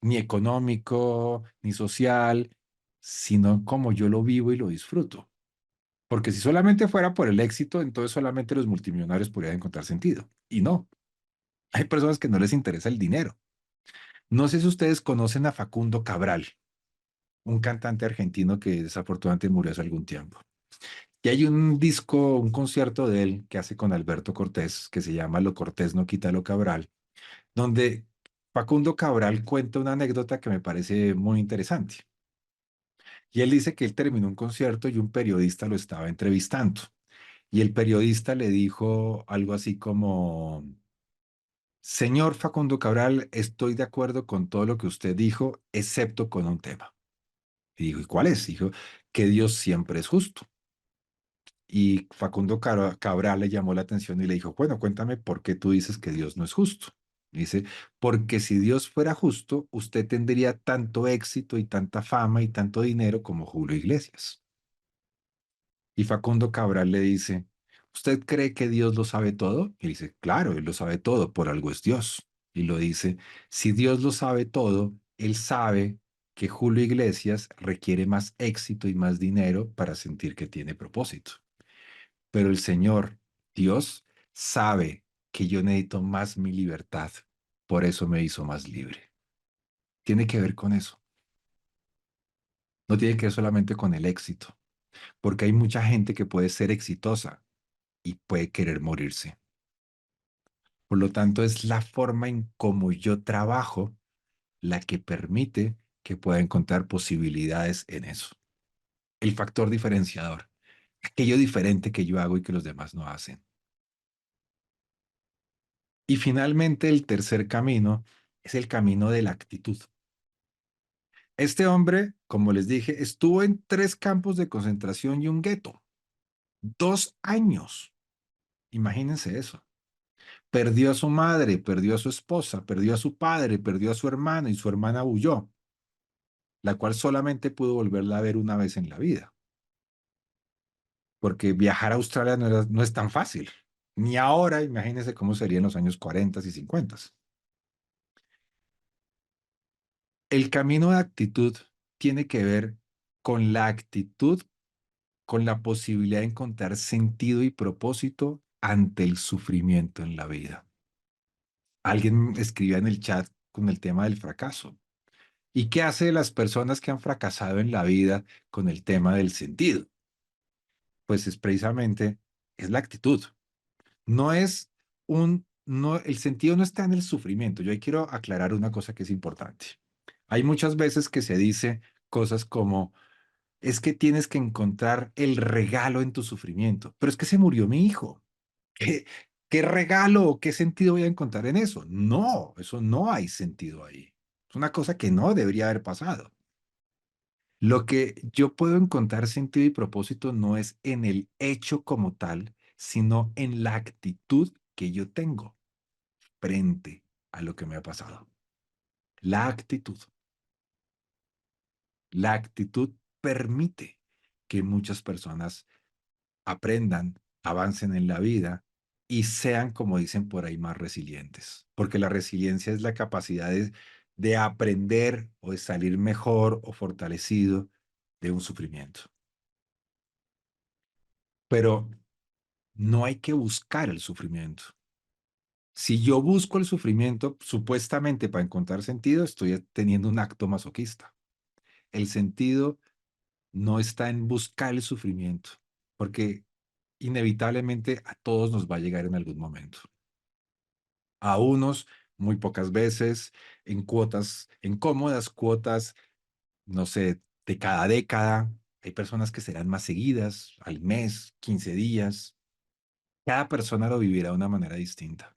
ni económico, ni social, sino cómo yo lo vivo y lo disfruto. Porque si solamente fuera por el éxito, entonces solamente los multimillonarios podrían encontrar sentido. Y no, hay personas que no les interesa el dinero. No sé si ustedes conocen a Facundo Cabral, un cantante argentino que desafortunadamente murió hace algún tiempo. Y hay un disco, un concierto de él que hace con Alberto Cortés, que se llama Lo Cortés no quita lo Cabral, donde Facundo Cabral cuenta una anécdota que me parece muy interesante. Y él dice que él terminó un concierto y un periodista lo estaba entrevistando. Y el periodista le dijo algo así como, señor Facundo Cabral, estoy de acuerdo con todo lo que usted dijo, excepto con un tema. Y dijo, ¿y cuál es? Dijo, que Dios siempre es justo. Y Facundo Cabral le llamó la atención y le dijo, bueno, cuéntame por qué tú dices que Dios no es justo. Dice, porque si Dios fuera justo, usted tendría tanto éxito y tanta fama y tanto dinero como Julio Iglesias. Y Facundo Cabral le dice, ¿usted cree que Dios lo sabe todo? Y dice, claro, Él lo sabe todo, por algo es Dios. Y lo dice, si Dios lo sabe todo, Él sabe que Julio Iglesias requiere más éxito y más dinero para sentir que tiene propósito. Pero el Señor, Dios, sabe que yo necesito más mi libertad. Por eso me hizo más libre. Tiene que ver con eso. No tiene que ver solamente con el éxito, porque hay mucha gente que puede ser exitosa y puede querer morirse. Por lo tanto, es la forma en cómo yo trabajo la que permite que pueda encontrar posibilidades en eso. El factor diferenciador, aquello diferente que yo hago y que los demás no hacen. Y finalmente, el tercer camino es el camino de la actitud. Este hombre, como les dije, estuvo en 3 campos de concentración y un gueto. 2 años. Imagínense eso. Perdió a su madre, perdió a su esposa, perdió a su padre, perdió a su hermana y su hermana huyó, la cual solamente pudo volverla a ver una vez en la vida, porque viajar a Australia no es tan fácil. Ni ahora, imagínense cómo sería en los años 40 y 50. El camino de actitud tiene que ver con la actitud, con la posibilidad de encontrar sentido y propósito ante el sufrimiento en la vida. Alguien escribía en el chat con el tema del fracaso. ¿Y qué hace las personas que han fracasado en la vida con el tema del sentido? Pues es precisamente, es la actitud. El sentido no está en el sufrimiento. Yo ahí quiero aclarar una cosa que es importante. Hay muchas veces que se dice cosas como, es que tienes que encontrar el regalo en tu sufrimiento, pero es que se murió mi hijo. ¿Qué, qué regalo o qué sentido voy a encontrar en eso? No, eso no hay sentido ahí. Es una cosa que no debería haber pasado. Lo que yo puedo encontrar sentido y propósito no es en el hecho como tal, sino en la actitud que yo tengo frente a lo que me ha pasado. La actitud. La actitud permite que muchas personas aprendan, avancen en la vida y sean, como dicen por ahí, más resilientes. Porque la resiliencia es la capacidad de aprender o de salir mejor o fortalecido de un sufrimiento. Pero no hay que buscar el sufrimiento. Si yo busco el sufrimiento, supuestamente para encontrar sentido, estoy teniendo un acto masoquista. El sentido no está en buscar el sufrimiento, porque inevitablemente a todos nos va a llegar en algún momento. A unos muy pocas veces, en cuotas, en cómodas cuotas, no sé, de cada década. Hay personas que serán más seguidas, al mes, 15 días. Cada persona lo vivirá de una manera distinta,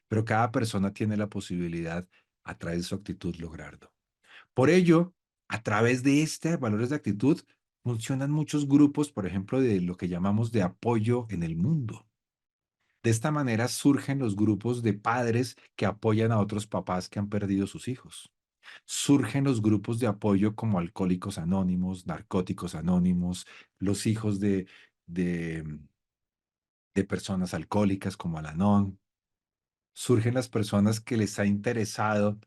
pero cada persona tiene la posibilidad, a través de su actitud, lograrlo. Por ello, a través de este valores de actitud, funcionan muchos grupos, por ejemplo, de lo que llamamos de apoyo en el mundo. De esta manera surgen los grupos de padres que apoyan a otros papás que han perdido sus hijos. Surgen los grupos de apoyo como Alcohólicos Anónimos, Narcóticos Anónimos, los hijos de, de personas alcohólicas como Al-Anon. Surgen las personas que les ha interesado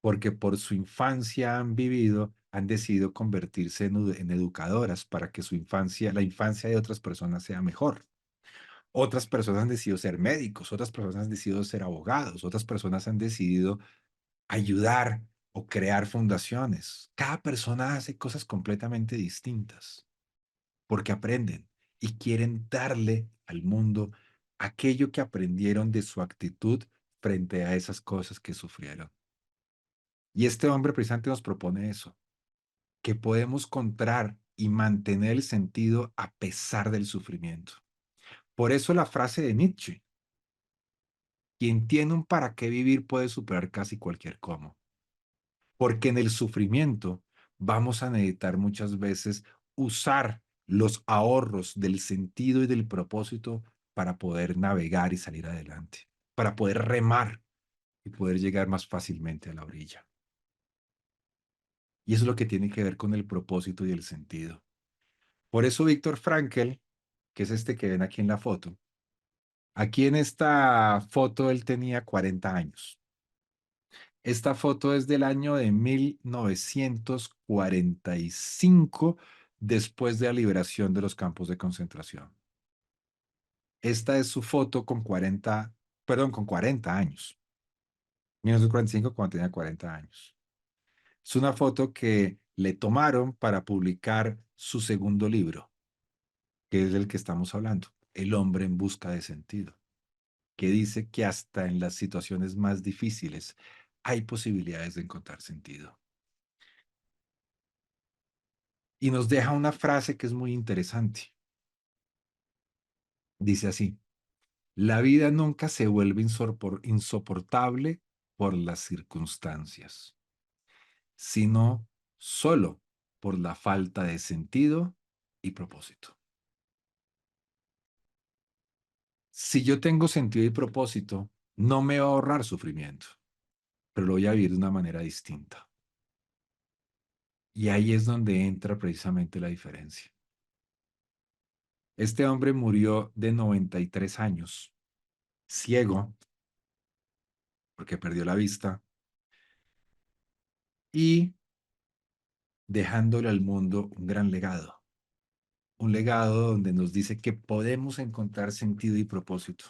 porque por su infancia han vivido, han decidido convertirse en educadoras para que su infancia, la infancia de otras personas sea mejor. Otras personas han decidido ser médicos, otras personas han decidido ser abogados, otras personas han decidido ayudar o crear fundaciones. Cada persona hace cosas completamente distintas porque aprenden y quieren darle al mundo aquello que aprendieron de su actitud frente a esas cosas que sufrieron. Y este hombre precisamente nos propone eso, que podemos encontrar y mantener el sentido a pesar del sufrimiento. Por eso la frase de Nietzsche: quien tiene un para qué vivir puede superar casi cualquier cómo. Porque en el sufrimiento vamos a necesitar muchas veces usar los ahorros del sentido y del propósito para poder navegar y salir adelante, para poder remar y poder llegar más fácilmente a la orilla. Y eso es lo que tiene que ver con el propósito y el sentido. Por eso Víctor Frankl, que es este que ven aquí en la foto, aquí en esta foto él tenía 40 años. Esta foto es del año de 1945, después de la liberación de los campos de concentración. Esta es su foto con 40, perdón, con 40 años. 1945 cuando tenía 40 años. Es una foto que le tomaron para publicar su segundo libro, que es del que estamos hablando, El hombre en busca de sentido. que dice que hasta en las situaciones más difíciles hay posibilidades de encontrar sentido. Y nos deja una frase que es muy interesante. Dice así: la vida nunca se vuelve insoportable por las circunstancias, sino solo por la falta de sentido y propósito. Si yo tengo sentido y propósito, no me va a ahorrar sufrimiento, pero lo voy a vivir de una manera distinta. Y ahí es donde entra precisamente la diferencia. Este hombre murió de 93 años, ciego, porque perdió la vista, y dejándole al mundo un gran legado. Un legado donde nos dice que podemos encontrar sentido y propósito.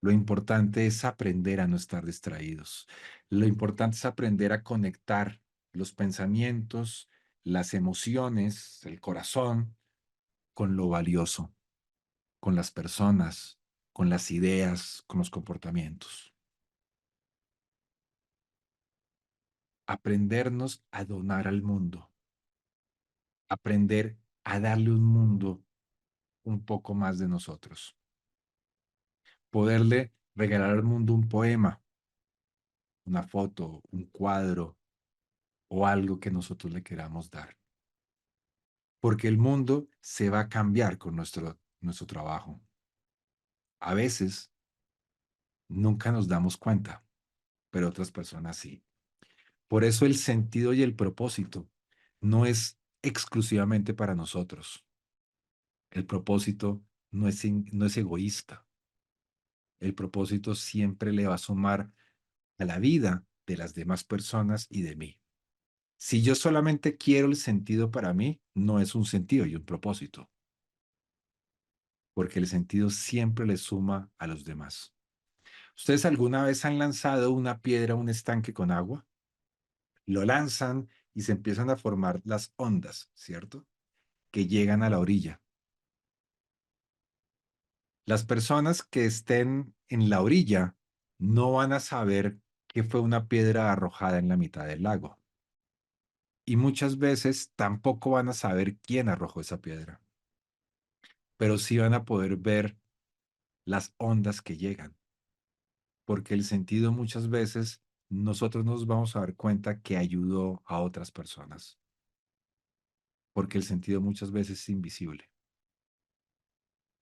Lo importante es aprender a no estar distraídos. Lo importante es aprender a conectar los pensamientos, las emociones, el corazón con lo valioso, con las personas, con las ideas, con los comportamientos. Aprendernos a donar al mundo, aprender a darle un mundo un poco más de nosotros, poderle regalar al mundo un poema, una foto, un cuadro o algo que nosotros le queramos dar. Porque el mundo se va a cambiar con nuestro trabajo. A veces nunca nos damos cuenta, pero otras personas sí. Por eso el sentido y el propósito no es exclusivamente para nosotros. El propósito no es egoísta. El propósito siempre le va a sumar a la vida de las demás personas y de mí. Si yo solamente quiero el sentido para mí, no es un sentido y un propósito, porque el sentido siempre le suma a los demás. ¿Ustedes alguna vez han lanzado una piedra a un estanque con agua? Lo lanzan y se empiezan a formar las ondas, ¿cierto? Que llegan a la orilla. Las personas que estén en la orilla no van a saber que fue una piedra arrojada en la mitad del lago. Y muchas veces tampoco van a saber quién arrojó esa piedra, pero sí van a poder ver las ondas que llegan, porque el sentido muchas veces nosotros nos vamos a dar cuenta que ayudó a otras personas, porque el sentido muchas veces es invisible,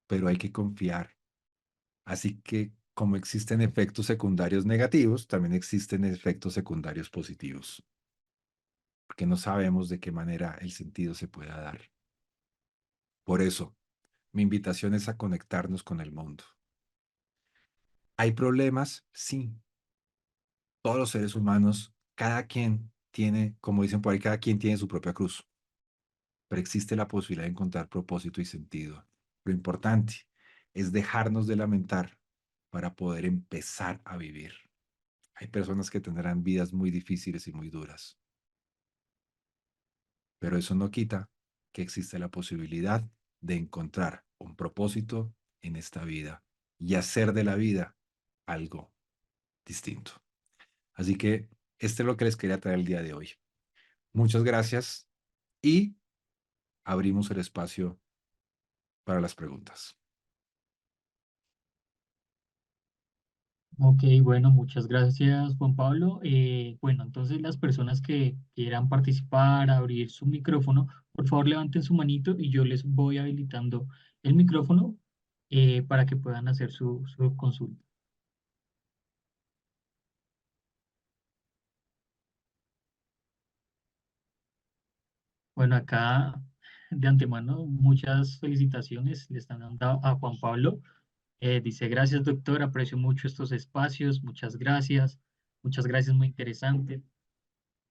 pero hay que confiar. Así que como existen efectos secundarios negativos, también existen efectos secundarios positivos, porque no sabemos de qué manera el sentido se pueda dar. Por eso, mi invitación es a conectarnos con el mundo. ¿Hay problemas? Sí. Todos los seres humanos, cada quien tiene, como dicen por ahí, cada quien tiene su propia cruz, pero existe la posibilidad de encontrar propósito y sentido. Lo importante es dejarnos de lamentar para poder empezar a vivir. Hay personas que tendrán vidas muy difíciles y muy duras, pero eso no quita que existe la posibilidad de encontrar un propósito en esta vida y hacer de la vida algo distinto. Así que este es lo que les quería traer el día de hoy. Muchas gracias y abrimos el espacio para las preguntas. Ok, bueno, muchas gracias, Juan Pablo. Bueno, entonces las personas que quieran participar, abrir su micrófono, por favor levanten su manito y yo les voy habilitando el micrófono para que puedan hacer su consulta. Bueno, acá de antemano muchas felicitaciones le están dando a Juan Pablo. Dice, gracias, doctor, aprecio mucho estos espacios, muchas gracias, muy interesante.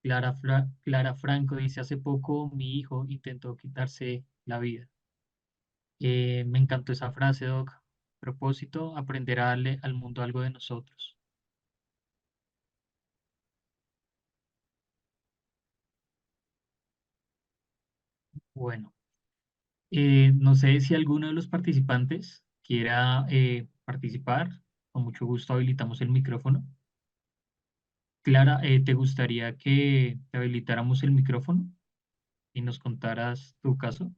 Clara Franco dice, hace poco mi hijo intentó quitarse la vida. Me encantó esa frase, Doc. Propósito, aprender a darle al mundo algo de nosotros. Bueno, no sé si alguno de los participantes quiera participar Con mucho gusto habilitamos el micrófono. Clara, ¿te gustaría que te habilitáramos el micrófono y nos contaras tu caso?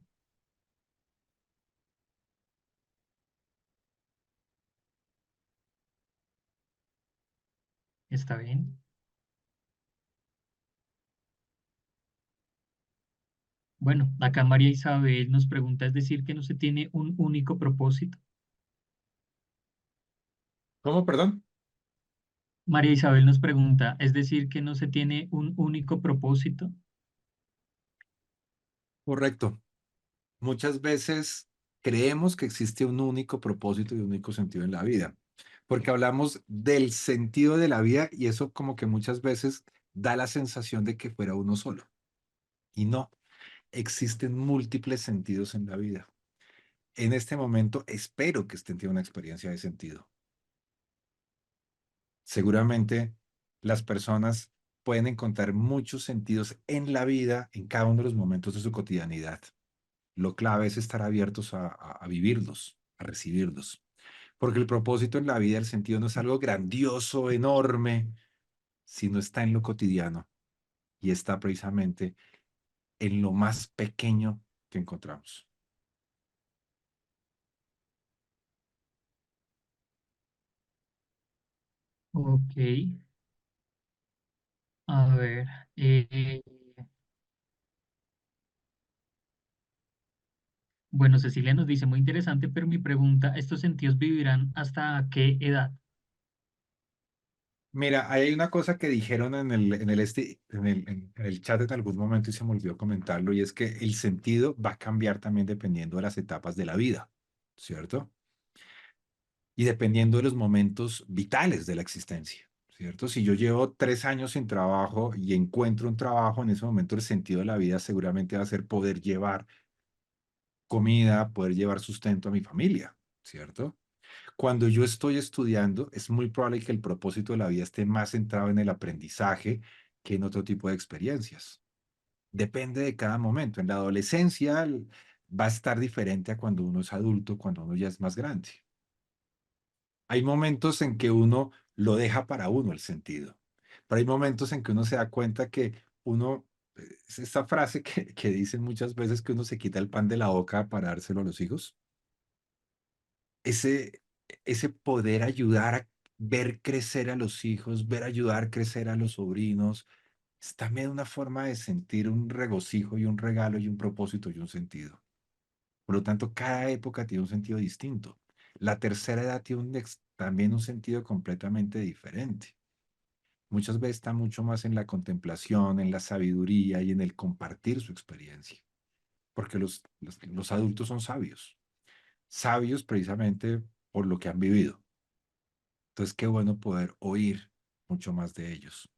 ¿Está bien? Bueno, acá María Isabel nos pregunta, es decir, que no se tiene un único propósito. ¿Cómo, perdón? María Isabel nos pregunta, es decir, que no se tiene un único propósito. Correcto. Muchas veces creemos que existe un único propósito y un único sentido en la vida, porque hablamos del sentido de la vida y eso como que muchas veces da la sensación de que fuera uno solo. Y no, existen múltiples sentidos en la vida. En este momento espero que estén teniendo una experiencia de sentido. Seguramente las personas pueden encontrar muchos sentidos en la vida, en cada uno de los momentos de su cotidianidad. Lo clave es estar abiertos a vivirlos, a recibirlos. Porque el propósito en la vida, el sentido no es algo grandioso, enorme, sino está en lo cotidiano y está precisamente en lo más pequeño que encontramos. Ok, a ver. eh, bueno, Cecilia nos dice, muy interesante, pero mi pregunta, ¿estos sentidos vivirán hasta qué edad? Mira, ahí hay una cosa que dijeron en el chat en algún momento y se me olvidó comentarlo, y es que el sentido va a cambiar también dependiendo de las etapas de la vida, ¿cierto? Y dependiendo de los momentos vitales de la existencia, ¿cierto? Si yo llevo 3 años sin trabajo y encuentro un trabajo, en ese momento el sentido de la vida seguramente va a ser poder llevar comida, poder llevar sustento a mi familia, ¿cierto? Cuando yo estoy estudiando, es muy probable que el propósito de la vida esté más centrado en el aprendizaje que en otro tipo de experiencias. Depende de cada momento. En la adolescencia va a estar diferente a cuando uno es adulto, cuando uno ya es más grande. Hay momentos en que uno lo deja para uno el sentido, pero hay momentos en que uno se da cuenta que uno, es esta frase que dicen muchas veces que uno se quita el pan de la boca para dárselo a los hijos. ese, ese poder ayudar a ver crecer a los hijos, ver ayudar crecer a los sobrinos, es también una forma de sentir un regocijo y un regalo y un propósito y un sentido. Por lo tanto, cada época tiene un sentido distinto. La tercera edad tiene también un sentido completamente diferente. Muchas veces está mucho más en la contemplación, en la sabiduría y en el compartir su experiencia, porque los adultos son sabios, sabios precisamente por lo que han vivido. Entonces, qué bueno poder oír mucho más de ellos.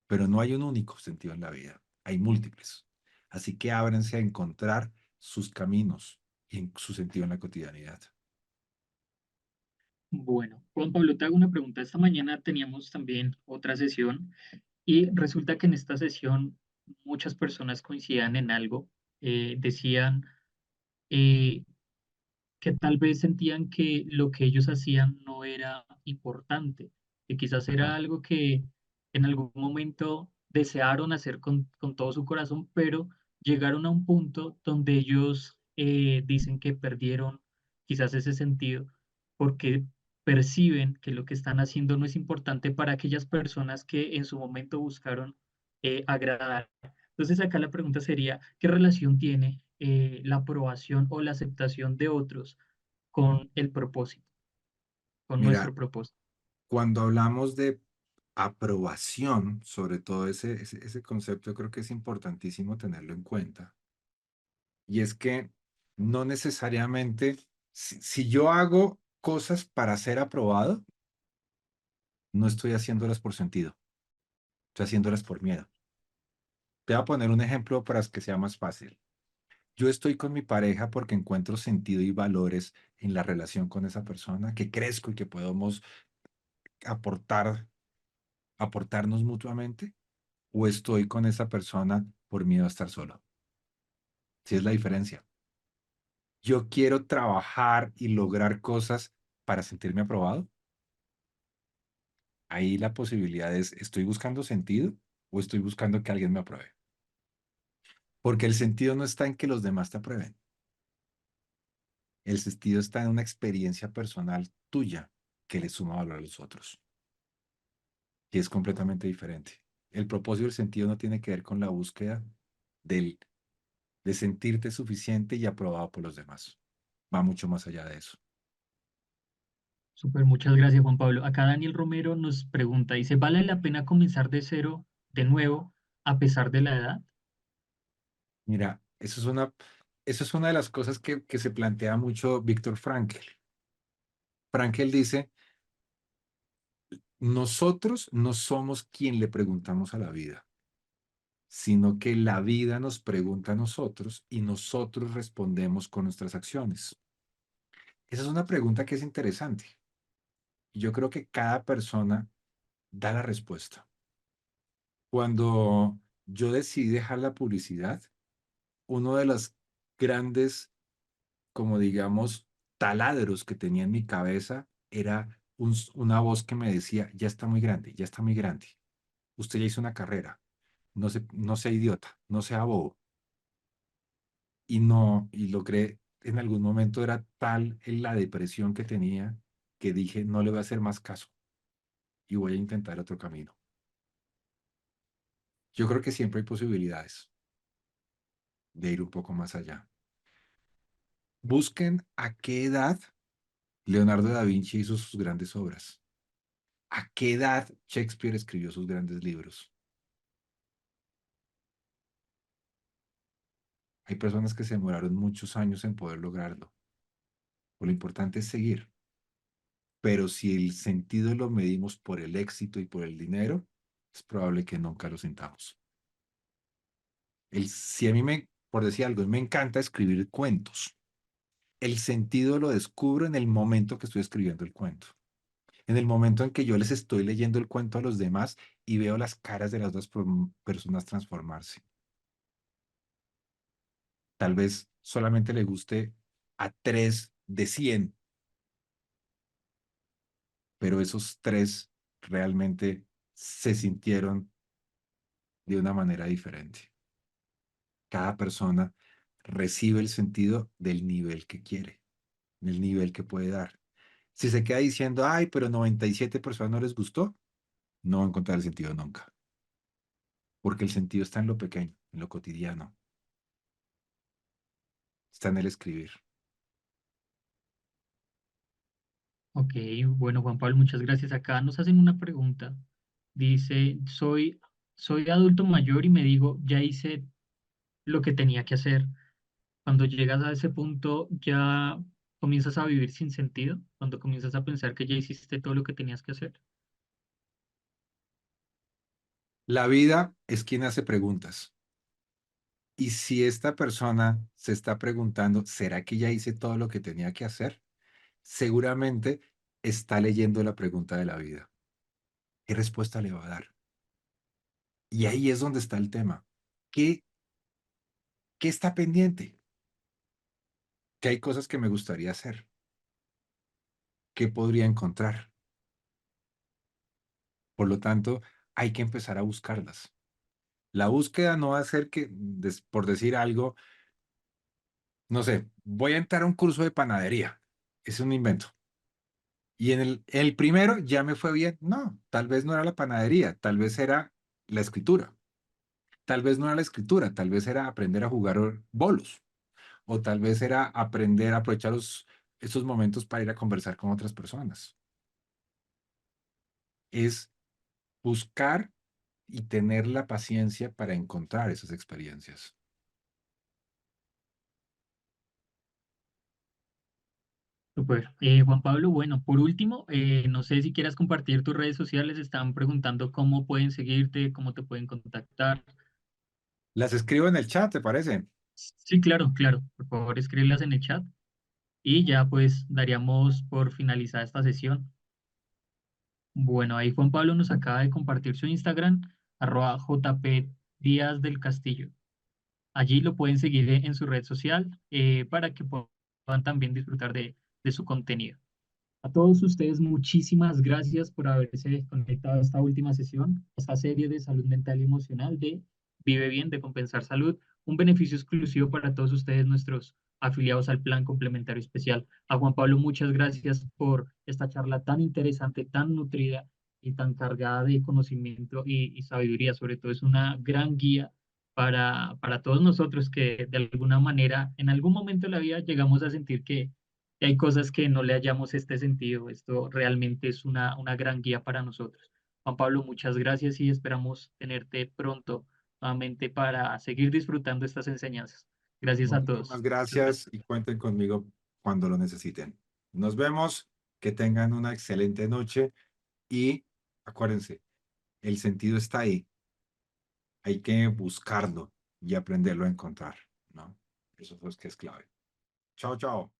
Pero no hay un único sentido en la vida, hay múltiples. Así que ábranse a encontrar sus caminos y en su sentido en la cotidianidad. Bueno, Juan Pablo, te hago una pregunta. Esta mañana teníamos también otra sesión y resulta que en esta sesión muchas personas coincidían en algo. Decían, eh, que tal vez sentían que lo que ellos hacían no era importante, que quizás era Ajá. algo que en algún momento desearon hacer con todo su corazón, pero llegaron a un punto donde ellos dicen que perdieron quizás ese sentido porque perciben que lo que están haciendo no es importante para aquellas personas que en su momento buscaron agradar. Entonces acá la pregunta sería, ¿qué relación tiene la aprobación o la aceptación de otros con el propósito, con Mira, nuestro propósito? cuando hablamos de aprobación, sobre todo ese concepto, creo que es importantísimo tenerlo en cuenta. Y es que no necesariamente, si yo hago cosas para ser aprobado, no estoy haciéndolas por sentido, estoy haciéndolas por miedo. Te voy a poner un ejemplo para que sea más fácil. Yo estoy con mi pareja porque encuentro sentido y valores en la relación con esa persona, que crezco y que podemos aportar, aportarnos mutuamente, o estoy con esa persona por miedo a estar solo. Si es la diferencia. Yo quiero trabajar y lograr cosas para sentirme aprobado, Ahí la posibilidad es, ¿estoy buscando sentido o estoy buscando que alguien me apruebe? Porque el sentido no está en que los demás te aprueben. El sentido está en una experiencia personal tuya que le suma valor a los otros, y es completamente diferente. El propósito y el sentido no tiene que ver con la búsqueda del, de sentirte suficiente y aprobado por los demás. Va mucho más allá de eso. Súper, muchas gracias, Juan Pablo. Acá Daniel Romero nos pregunta, dice, ¿vale la pena comenzar de cero de nuevo a pesar de la edad? Mira, eso es una de las cosas que se plantea mucho Víctor Frankl. Frankl dice, nosotros no somos quien le preguntamos a la vida, sino que la vida nos pregunta a nosotros y nosotros respondemos con nuestras acciones. Esa es una pregunta que es interesante. Yo creo que cada persona da la respuesta. Cuando yo decidí dejar la publicidad, uno de los grandes, como digamos, taladros que tenía en mi cabeza era una voz que me decía, ya está muy grande, ya está muy grande. Usted ya hizo una carrera, no sea idiota, no sea bobo. Y no, y logré, en algún momento era tal en la depresión que tenía que dije, no le voy a hacer más caso y voy a intentar otro camino. Yo creo que siempre hay posibilidades de ir un poco más allá. Busquen a qué edad Leonardo da Vinci hizo sus grandes obras. ¿A qué edad Shakespeare escribió sus grandes libros? Hay personas que se demoraron muchos años en poder lograrlo. Lo importante es seguir. Pero si el sentido lo medimos por el éxito y por el dinero, es probable que nunca lo sintamos. Si a mí por decir algo, me encanta escribir cuentos. El sentido lo descubro en el momento que estoy escribiendo el cuento. En el momento en que yo les estoy leyendo el cuento a los demás y veo las caras de las dos personas transformarse. Tal vez solamente le guste a 3 de 100, pero esos 3 realmente se sintieron de una manera diferente. Cada persona recibe el sentido del nivel que quiere, del nivel que puede dar. Si se queda diciendo, ay, pero 97 personas no les gustó, no va a encontrar el sentido nunca, porque el sentido está en lo pequeño, en lo cotidiano, está en el escribir. Ok, bueno, Juan Pablo, muchas gracias. Acá nos hacen una pregunta. Dice, soy adulto mayor y me digo, ya hice lo que tenía que hacer. Cuando llegas a ese punto, ya comienzas a vivir sin sentido, cuando comienzas a pensar que ya hiciste todo lo que tenías que hacer. La vida es quien hace preguntas. Y si esta persona se está preguntando, ¿será que ya hice todo lo que tenía que hacer? Seguramente está leyendo la pregunta de la vida. ¿Qué respuesta le va a dar? Y ahí es donde está el tema. ¿Qué, qué está pendiente? ¿Qué hay cosas que me gustaría hacer? ¿Qué podría encontrar? Por lo tanto, hay que empezar a buscarlas. La búsqueda no va a ser que, por decir algo, no sé, voy a entrar a un curso de panadería. Es un invento. Y en el primero ya me fue bien. No, tal vez no era la panadería, tal vez era la escritura. Tal vez no era la escritura, tal vez era aprender a jugar bolos. O tal vez era aprender a aprovechar esos momentos para ir a conversar con otras personas. Es buscar y tener la paciencia para encontrar esas experiencias. Super. Juan Pablo, bueno, por último, no sé si quieras compartir tus redes sociales, están preguntando cómo pueden seguirte, cómo te pueden contactar. Las escribo en el chat, ¿te parece? Sí, claro, claro. Por favor, escríbelas en el chat y ya pues daríamos por finalizada esta sesión. Bueno, ahí Juan Pablo nos acaba de compartir su Instagram, @jp Díaz del Castillo. Allí lo pueden seguir en su red social para que puedan también disfrutar de su contenido. A todos ustedes, muchísimas gracias por haberse conectado a esta última sesión, esta serie de salud mental y emocional de Vive Bien, de Compensar Salud, un beneficio exclusivo para todos ustedes, nuestros afiliados al Plan Complementario Especial. A Juan Pablo, muchas gracias por esta charla tan interesante, tan nutrida y tan cargada de conocimiento y sabiduría. Sobre todo, es una gran guía para todos nosotros que de alguna manera, en algún momento de la vida, llegamos a sentir que hay cosas que no le hallamos este sentido. Esto realmente es una gran guía para nosotros. Juan Pablo, muchas gracias y esperamos tenerte pronto nuevamente para seguir disfrutando estas enseñanzas. Gracias a Muchísimas todos. Muchas gracias gracias. y cuenten conmigo cuando lo necesiten. Nos vemos, que tengan una excelente noche y acuérdense, el sentido está ahí. Hay que buscarlo y aprenderlo a encontrar, ¿no? Eso es lo que es clave. Chao, chao.